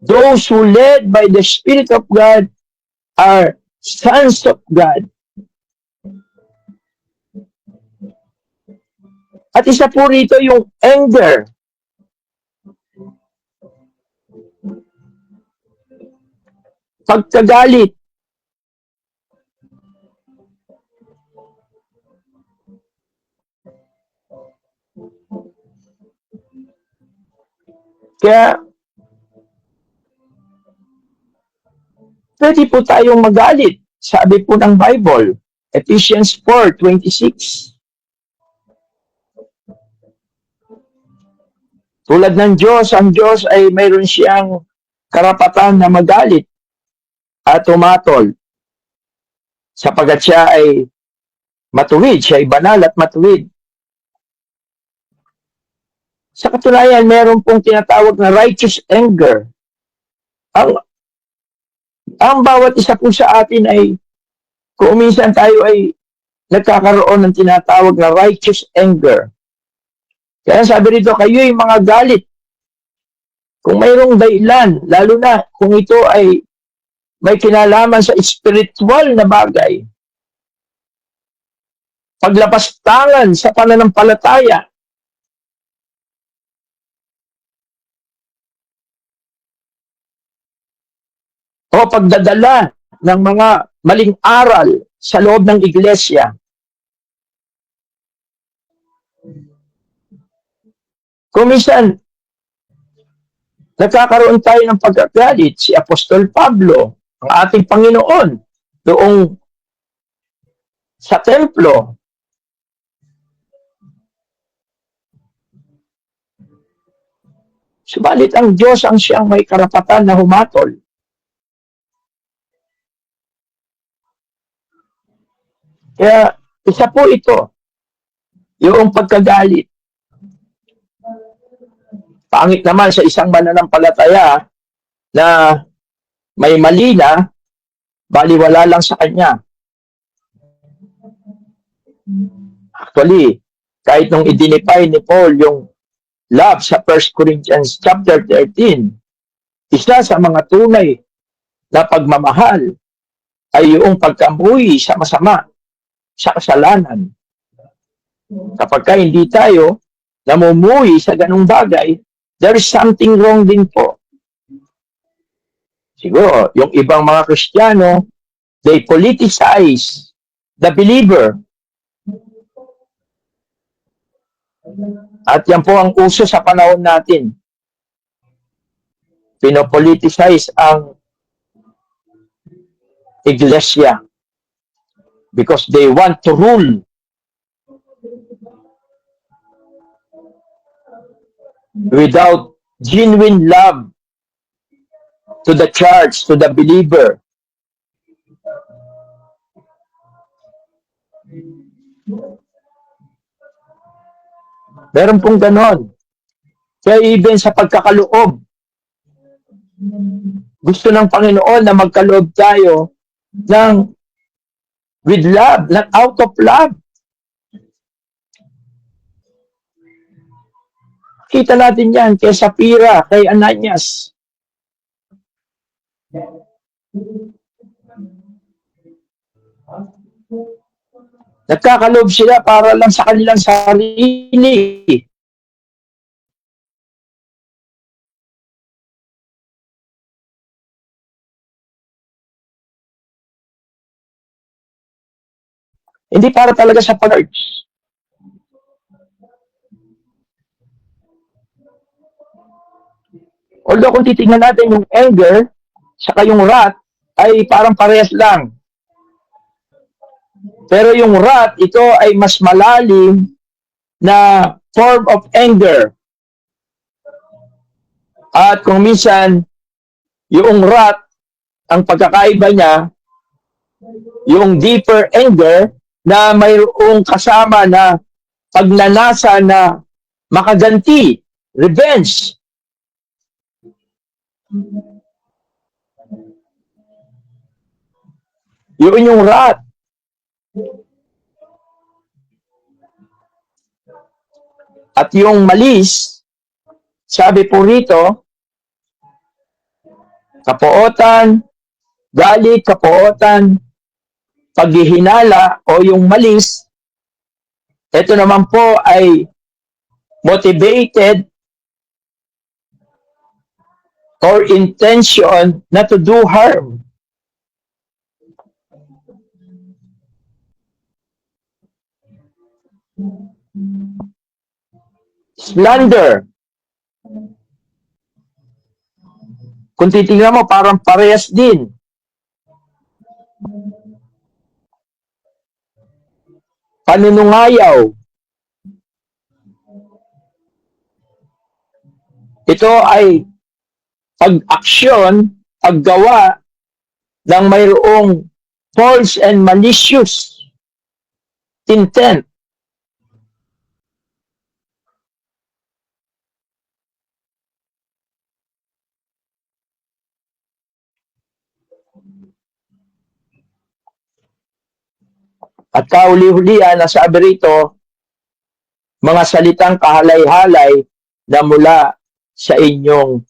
those who led by the Spirit of God are sons of God. At isa po rito yung anger. Pagkagalit. Kaya, pwede po tayong magalit. Sabi po ng Bible, Ephesians 4:26. Tulad ng Diyos, ang Diyos ay mayroon siyang karapatan na magalit at tumatol. Sapagat siya ay matuwid, siya ay banal at matuwid. Sa katunayan, meron pong tinatawag na righteous anger. Ang bawat isa po sa atin ay, kung minsan tayo ay nagkakaroon ng tinatawag na righteous anger. Kaya sabi rito, kayo'y mga galit. Kung mayroong dahilan, lalo na kung ito ay may kinalaman sa spiritual na bagay, paglapastangan sa pananampalataya, o pagdadala ng mga maling aral sa loob ng iglesia. Kung minsan, nagkakaroon tayo ng pagkagalit, si Apostol Pablo, ang ating Panginoon, doong sa templo. Subalit ang Diyos ang siyang may karapatan na humatol. Kaya isa po ito, yung pagkagalit. Pangit naman sa isang mananampalataya na may mali na, baliwala lang sa kanya. Actually, kahit nung identify ni Paul yung love sa 1 Corinthians chapter 13, isa sa mga tunay na pagmamahal ay yung pagkamuhi sa masama, sa kasalanan. Kapag ka hindi tayo namumuhi sa ganung bagay, there is something wrong din po. Siguro, yung ibang mga Kristiyano, they politicize the believer. At yan po ang uso sa panahon natin. Pinopoliticize ang iglesia because they want to rule. Without genuine love to the church, to the believer. Meron pong ganon. Kaya even sa pagkakaloob, gusto ng Panginoon na magkaloob tayo ng with love, not out of love. Kita natin yan kay Sapphira, kay Ananias. Nagkakaloob sila para lang sa kanilang sarili. Hindi para talaga sa pag-arts. Although kung titingnan natin yung anger, saka yung wrath, ay parang parehas lang. Pero yung wrath, ito ay mas malalim na form of anger. At kung minsan, yung wrath, ang pagkakaiba niya, yung deeper anger, na mayroong kasama na pagnanasa na makaganti, revenge. Yun yung wrath. At yung malis, sabi po rito, kapuotan, galit, kapuotan, paghihinala o yung malis, ito naman po ay motivated or intention na to do harm. Slander. Kung titignan mo, parang parehas din. Panunungayaw. Ito ay pag-aksyon, paggawa ng mayroong false and malicious intent. At kauli-hulian, nasabi rito, mga salitang kahalay-halay na mula sa inyong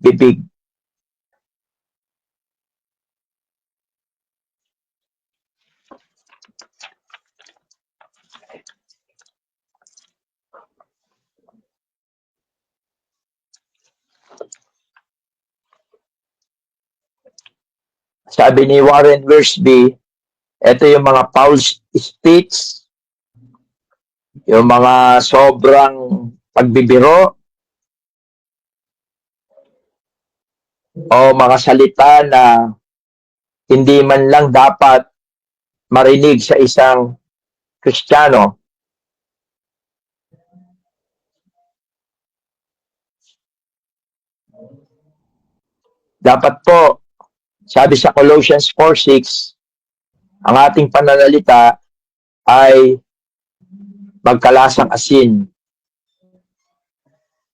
bibig. Sabi ni Warren Wiersbe, ito yung mga foul speech, yung mga sobrang pagbibiro, o mga salita na hindi man lang dapat marinig sa isang Kristiyano. Dapat po, sabi sa Colossians 4:6, ang ating pananalita ay magkalasang asin.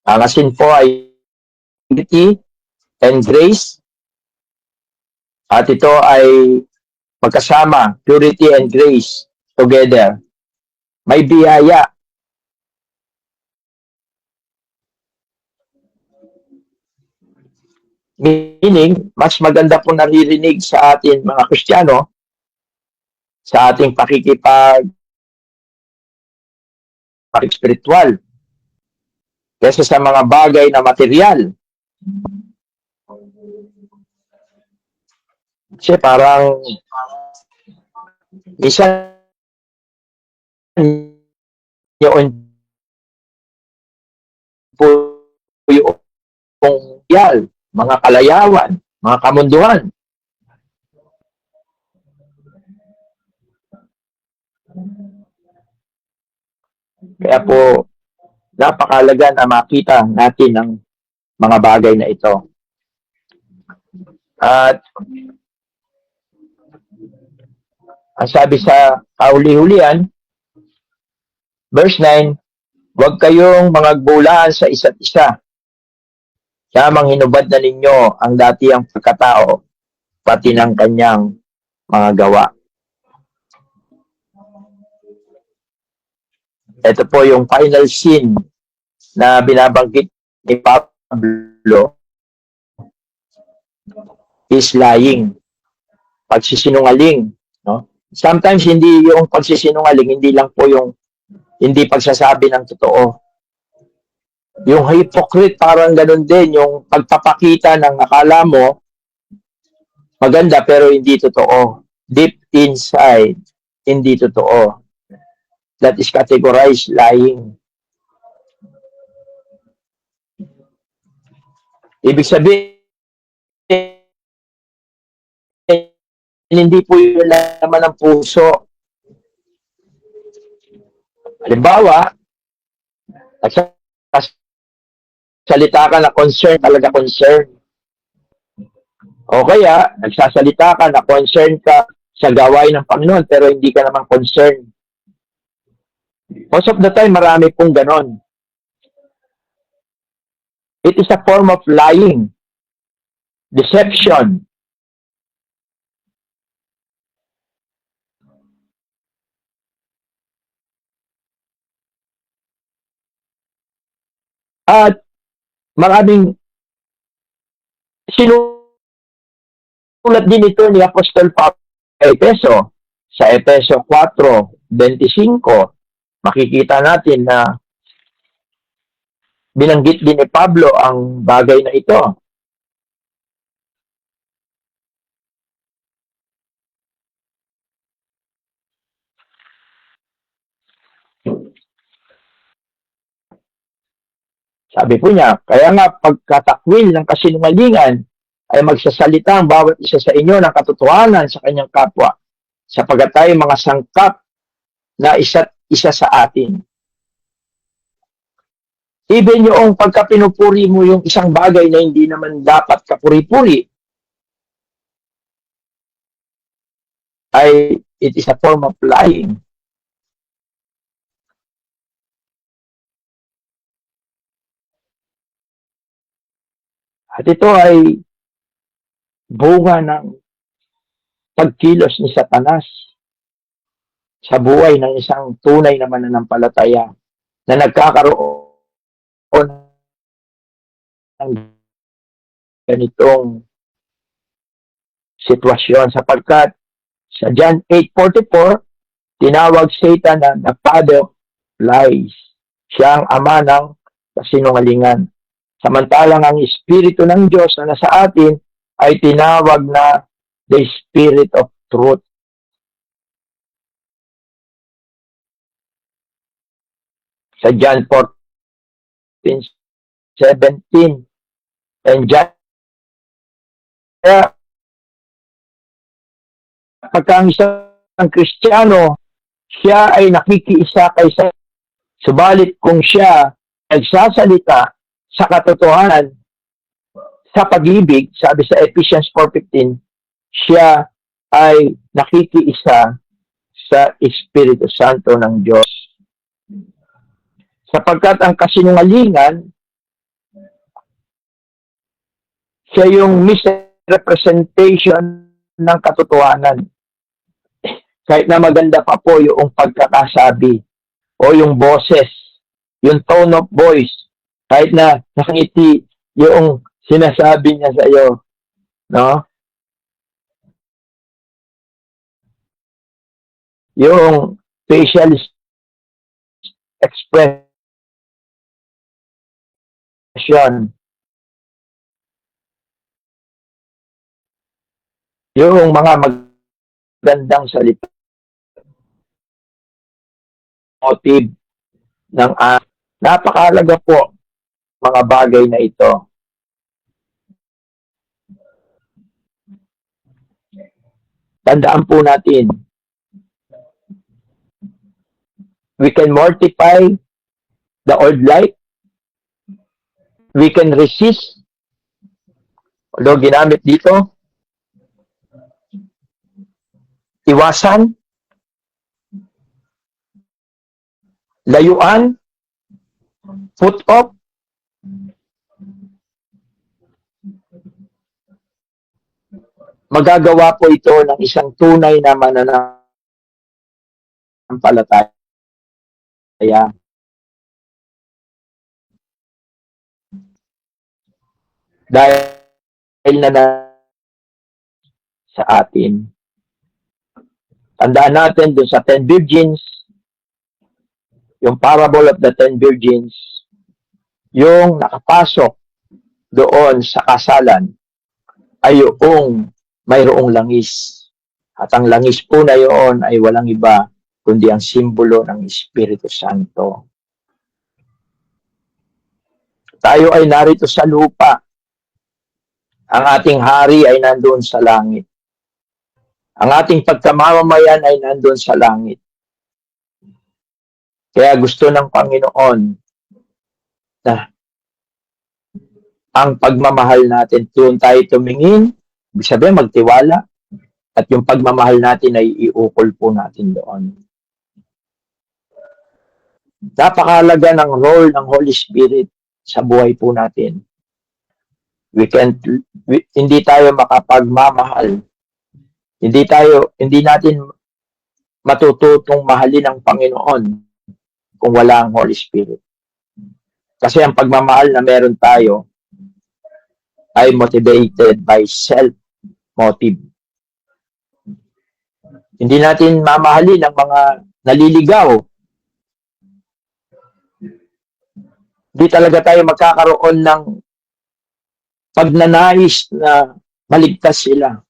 Ang asin po ay purity and grace, at ito ay magkasama, purity and grace together. May biyaya. Meaning, mas maganda po naririnig sa atin mga Kristiyano sa ating spiritual kaysa sa mga bagay na material. Kasi parang minsan yun po yung yal, mga kalayawan, mga kamunduhan. Kaya po, napakalaga na makita natin ang mga bagay na ito. At ang sabi sa kauli-hulian, verse 9, huwag kayong mangagbulaan sa isa't isa. Samang hinubad na ninyo ang datihang pagkatao, pati ng kanyang mga gawa. Ito po yung final sin na binabanggit ni Pablo, is lying, pagsisinungaling. No? Sometimes hindi yung pagsisinungaling, hindi lang po yung hindi pagsasabi ng totoo. Yung hypocrite, parang ganun din, yung pagpapakita ng akala mo maganda pero hindi totoo. Deep inside, hindi totoo. That is categorized lying. Ibig sabihin, hindi po yung laman ng puso. Halimbawa, nagsasalita ka na concern, talaga concern. O kaya, nagsasalita ka na concern ka sa gawain ng Panginoon pero hindi ka naman concern. Most of the time, marami pong ganon. It is a form of lying, deception. At maraming sinulat din ito ni Apostol Pablo sa Epeso. Sa Epeso 4:25, makikita natin na binanggit din ni Pablo ang bagay na ito. Sabi po niya, kaya nga pagkatakwil ng kasinungalingan ay magsasalita ang bawat isa sa inyo ng katotohanan sa kanyang kapwa, sapagat tayo mga sangkap na isa't isa sa atin. Even yung pagkapinupuri mo yung isang bagay na hindi naman dapat kapuri-puri, ay it is a form of lying. At ito ay bunga ng pagkilos ni Satanas. sa buhay ng isang tunay na mananampalataya na nagkakaroon ng ganitong sitwasyon sapagkat sa John 8:44 tinawag Satan na the father of lies. Siya ang ama ng kasinungalingan. Samantalang ang Espiritu ng Diyos na nasa atin ay tinawag na the Spirit of Truth. Sa John 14:17 and John, kaya pagka ang isang Kristiyano, siya ay nakikiisa kaysa, subalit kung siya nagsasalita sa katotohanan, sa pag-ibig, sabi sa Ephesians 4:15, siya ay nakikiisa sa Espiritu Santo ng Diyos. Sapagkat ang kasinungalingan, siya yung misrepresentation ng katotohanan. Kahit na maganda pa po yung pagkakasabi o yung boses, yung tone of voice, kahit na nakangiti yung sinasabi niya sa iyo, no? Yung facial expression, yung mga magandang salita, motive ng napakahalaga po mga bagay na ito. Tandaan po natin, we can mortify the old life, we can resist, although ginamit dito, iwasan, layuan, put off, magagawa po ito ng isang tunay na mananampalataya. Dahil na sa atin. Tandaan natin dun sa 10 virgins, yung parable of the 10 virgins, yung nakapasok doon sa kasalan ay yung mayroong langis. At ang langis po na yun ay walang iba kundi ang simbolo ng Espiritu Santo. Tayo ay narito sa lupa. Ang ating hari ay nandoon sa langit. Ang ating pagkamamamayan ay nandoon sa langit. Kaya gusto ng Panginoon na ang pagmamahal natin, doon tayo tumingin, ibig sabihin magtiwala, at yung pagmamahal natin ay iukol po natin doon. Napakahalaga ng role ng Holy Spirit sa buhay po natin. Hindi tayo makapagmamahal. Hindi natin matututong mahalin ng Panginoon kung wala ang Holy Spirit. Kasi ang pagmamahal na meron tayo ay motivated by self-motive. Hindi natin mamahalin ang mga naliligaw. Hindi talaga tayo magkakaroon ng pagnanais na maligtas sila.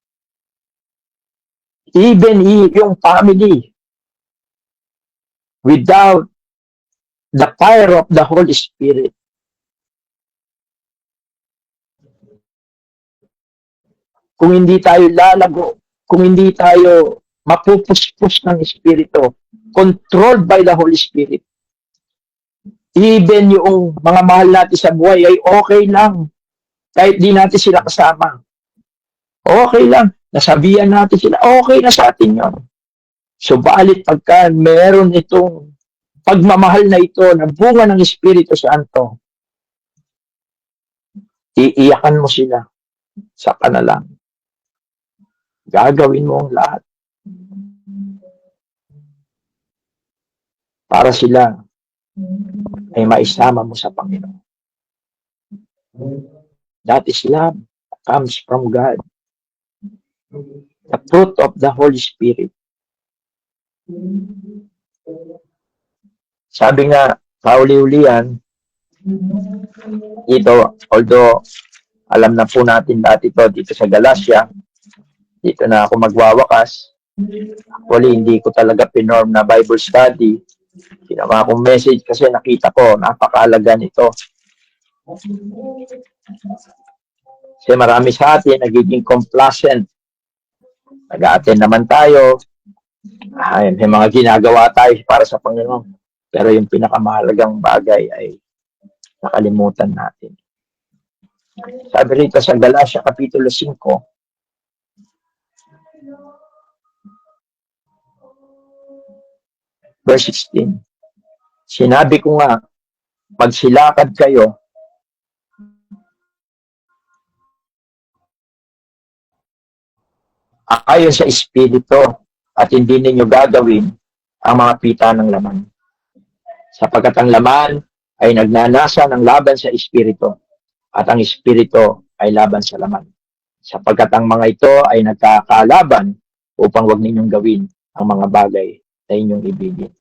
Even yung family, without the fire of the Holy Spirit, kung hindi tayo lalago, kung hindi tayo mapupuspos ng Espiritu, controlled by the Holy Spirit, even yung mga mahal natin sa buhay ay okay lang. Kahit di natin sila kasama. Okay lang. Nasabihan natin sila, okay na sa atin yun. Subalit pagka meron itong pagmamahal na ito na bunga ng Espiritu Santo, iiyakan mo sila sa kanalang. Gagawin mo ang lahat. para sila ay maisama mo sa Panginoon. That is love that comes from God. The fruit of the Holy Spirit. Sabi nga, kauli-ulian, ito, although alam na po natin dati to dito sa Galacia, dito na ako magwawakas. Actually, hindi ko talaga pinorm na Bible study. Ginawa akong message kasi nakita ko, napakahalaga nito. Kasi marami sa atin nagiging complacent. Nag-a-attend naman tayo. May mga ginagawa tayo para sa Panginoon. Pero yung pinakamahalagang bagay ay nakalimutan natin. Sabi rito sa Galacia Kapitulo 5, verse 16. Sinabi ko nga, magsilakad kayo ayon sa Espiritu at hindi ninyo gagawin ang mga pita ng laman. Sapagkat ang laman ay nagnanasa ng laban sa Espiritu at ang Espiritu ay laban sa laman. Sapagkat ang mga ito ay nagkakalaban upang wag ninyong gawin ang mga bagay na inyong ibigin.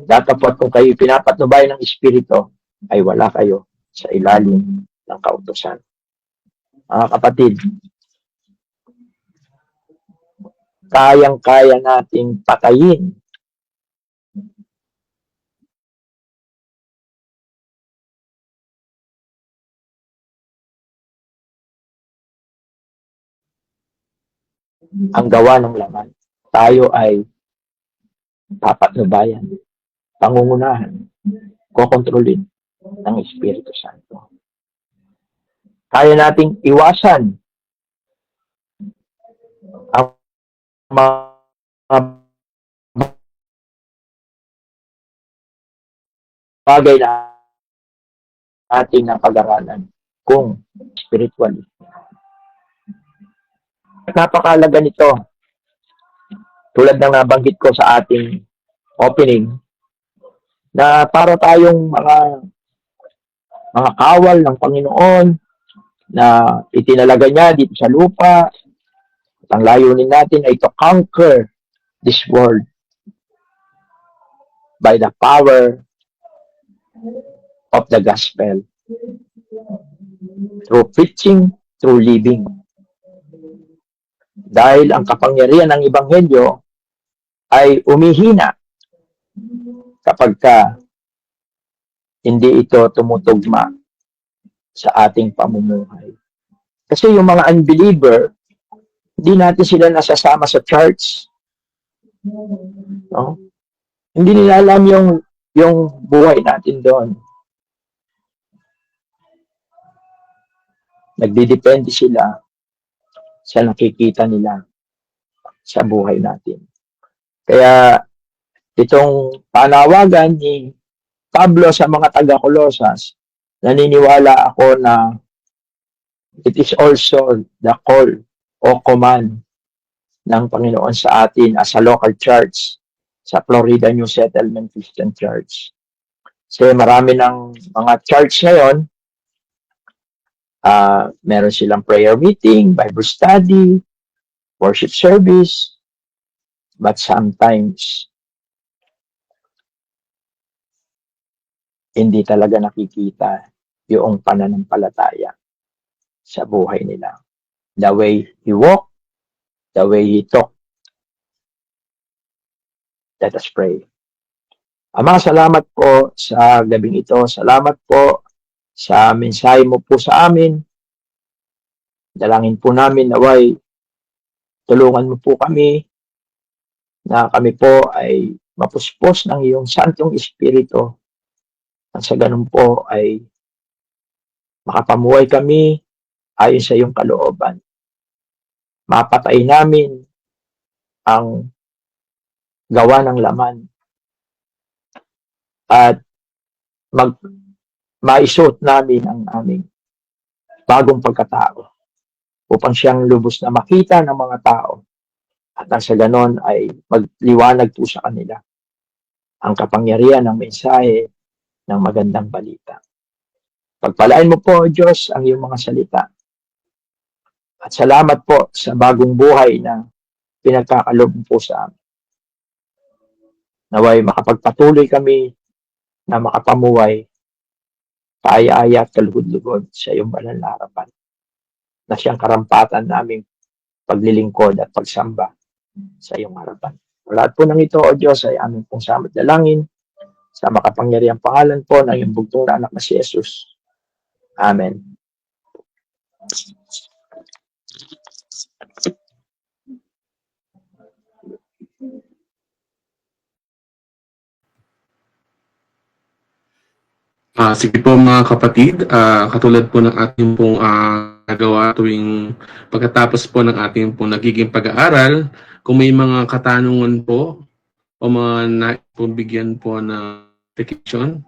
Datapot kung kayo pinapatnubay ng Espiritu ay wala kayo sa ilalim ng kautusan. Mga kapatid, kayang-kaya nating patayin ang gawa ng laman. Tayo ay papatnubayan, pangungunahan, kokontrolin ng Espiritu Santo. Kaya nating iwasan ang mga bagay na ating napag-aralan kung spiritually. Napakahalaga nito. Tulad ng nabanggit ko sa ating opening, na para tayong mga kawal ng Panginoon na itinalaga niya dito sa lupa. At ang layunin natin ay to conquer this world by the power of the gospel. Through preaching, through living. Dahil ang kapangyarihan ng Ebanghelyo ay umihina kapag hindi ito tumutugma sa ating pamumuhay. Kasi yung mga unbeliever, hindi natin sila nasasama sa church. No? Hindi nila alam yung buhay natin doon. Nagdidepende sila sa nakikita nila sa buhay natin. Kaya itong panawagan ni Pablo sa mga taga-Colosas, naniniwala ako na it is also the call o command ng Panginoon sa atin as a local church sa Florida New Settlement Christian Church. Kasi marami ng mga church ngayon, meron silang prayer meeting, Bible study, worship service, but sometimes hindi talaga nakikita yung pananampalataya sa buhay nila. The way he walk, the way he talk. Let us pray. Ama, salamat po sa gabing ito. Salamat po sa mensahe mo po sa amin. Dalangin po namin naway tulungan mo po kami na kami po ay mapuspos ng iyong Santong Espiritu. At sa ganun po ay makapamuhay kami ayon sa iyong kalooban. Mapatay namin ang gawa ng laman at maisuot namin ang aming bagong pagkatao upang siyang lubos na makita ng mga tao at nang sa ganon ay magliwanag po sa kanila ang kapangyarihan ng mensahe ng magandang balita. Pagpalain mo po, O Diyos, ang iyong mga salita. At salamat po sa bagong buhay na pinagkakalob mo po sa amin. Naway makapagpatuloy kami na makapamuhay kaaya-aya at kalugod-lugod sa iyong banal na harapan, na siyang karampatan naming paglilingkod at pagsamba sa iyong harapan. Lahat po ng ito, O Diyos, ay aming pong samot dalangin sa makapangyarihang pangalan po ng iyong bugtong na anak na si Jesus. Amen. Sige po mga kapatid, katulad po ng ating pong nagawa tuwing pagkatapos po ng ating pong nagiging pag-aaral, kung may mga katanungan po o mga naipabigyan po na application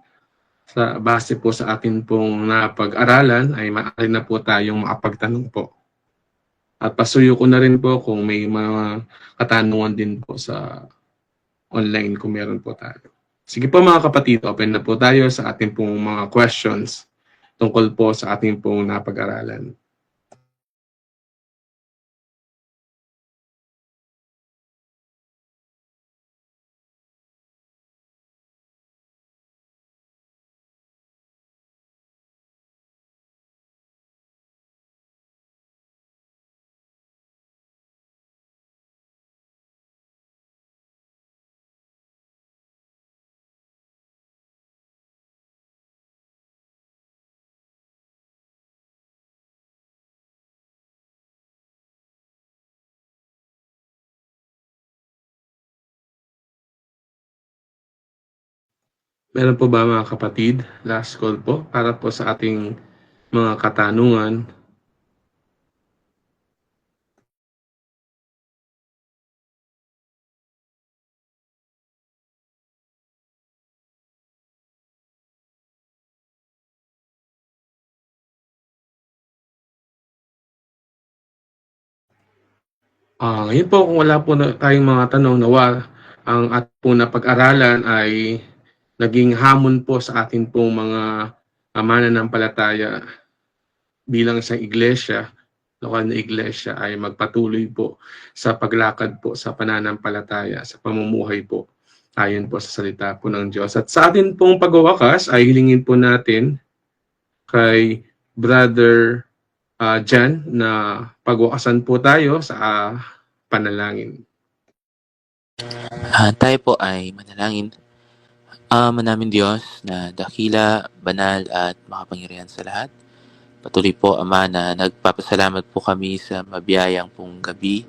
sa base po sa ating pong napag-aralan, ay maaari na po tayong makapagtanong po. At pasuyo ko na rin po kung may mga katanungan din po sa online kung meron po tayo. Sige po mga kapatid, open na po tayo sa ating pong mga questions tungkol po sa ating pong napag-aralan. Meron po ba mga kapatid? Last call po para po sa ating mga katanungan. Ngayon po kung wala po tayong mga tanong, nawa ang at po na pag-aralan ay naging hamon po sa atin pong mga mananampalataya bilang isang iglesia, lokal na iglesia, ay magpatuloy po sa paglakad po sa pananampalataya, sa pamumuhay po ayon po sa salita po ng Diyos. At sa atin pong pagwawakas ay hilingin po natin kay Brother Jan na pagwakasan po tayo sa panalangin. Tayo po ay manalangin. Manaming Diyos na dakila, banal at makapangyarihan sa lahat. Patuloy po, Ama, na nagpapasalamat po kami sa mabiyayang pong gabi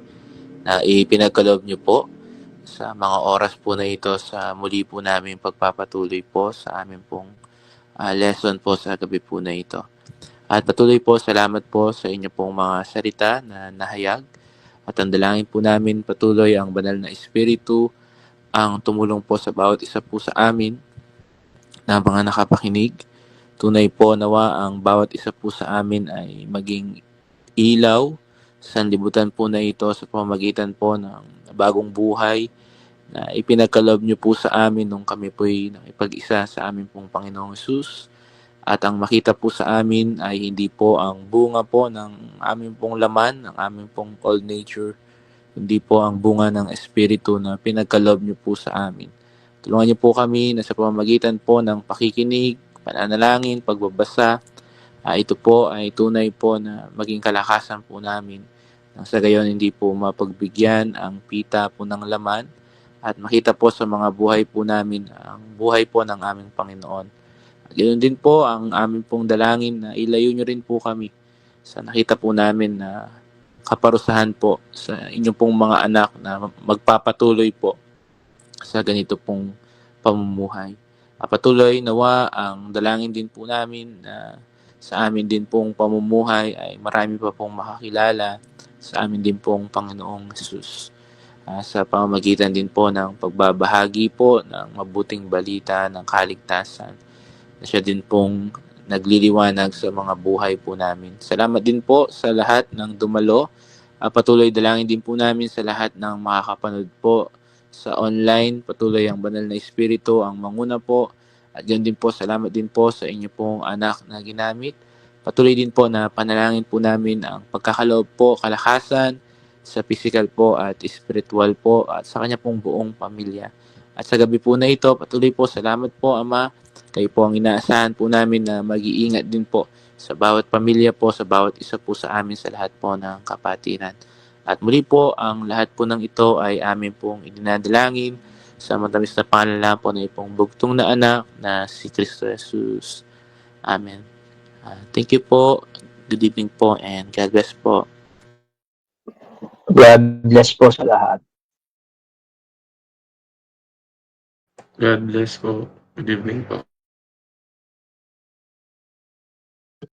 na ipinagkaloob niyo po sa mga oras po na ito sa muli po namin pagpapatuloy po sa amin pong lesson po sa gabi po na ito. At patuloy po, salamat po sa inyo pong mga salita na nahayag. At ang dalangin po namin patuloy ang banal na Espiritu ang tumulong po sa bawat isa po sa amin na mga nakapakinig. Tunay po nawa ang bawat isa po sa amin ay maging ilaw sa libutan po na ito sa pamamagitan po ng bagong buhay na ipinagkaloob niyo po sa amin nung kami po'y nakipag-isa sa amin pong Panginoong Hesus. At ang makita po sa amin ay hindi po ang bunga po ng aming pong laman, ng aming pong old nature, hindi po ang bunga ng Espiritu na pinagkaloob niyo po sa amin. Tulungan niyo po kami na sa pamamagitan po ng pakikinig, pananalangin, pagbabasa, ito po ay tunay po na maging kalakasan po namin. Nang sa gayon hindi po mapagbigyan ang pita po ng laman at makita po sa mga buhay po namin ang buhay po ng aming Panginoon. At ganoon din po ang aming pong dalangin na ilayo niyo rin po kami sa nakita po namin na kaparusahan po sa inyong pong mga anak na magpapatuloy po sa ganito pong pamumuhay. Patuloy nawa ang dalangin din po namin na sa amin din pong pamumuhay ay marami pa pong makakilala sa amin din pong Panginoong Hesus. Sa pamamagitan din po ng pagbabahagi po ng mabuting balita ng kaligtasan na siya din pong nagliliwanag sa mga buhay po namin. Salamat din po sa lahat ng dumalo. Patuloy dalangin din po namin sa lahat ng makakapanood po sa online. Patuloy ang banal na espiritu ang manguna po. At yun din po, salamat din po sa inyo pong anak na ginamit. Patuloy din po na panalangin po namin ang pagkakaloob po, kalakasan sa physical po at spiritual po at sa kanya pong buong pamilya. At sa gabi po na ito, patuloy po, salamat po Ama. Kayo po ang inaasahan po namin na mag-iingat din po sa bawat pamilya po, sa bawat isa po sa amin, sa lahat po ng kapatiran. At muli po, ang lahat po ng ito ay amin pong idinadalangin sa matamis na pangalan po na ipong bugtong na anak na si Kristo Jesus. Amen. Thank you po. Good evening po and God bless po. God bless po sa lahat. God bless po. Good evening po.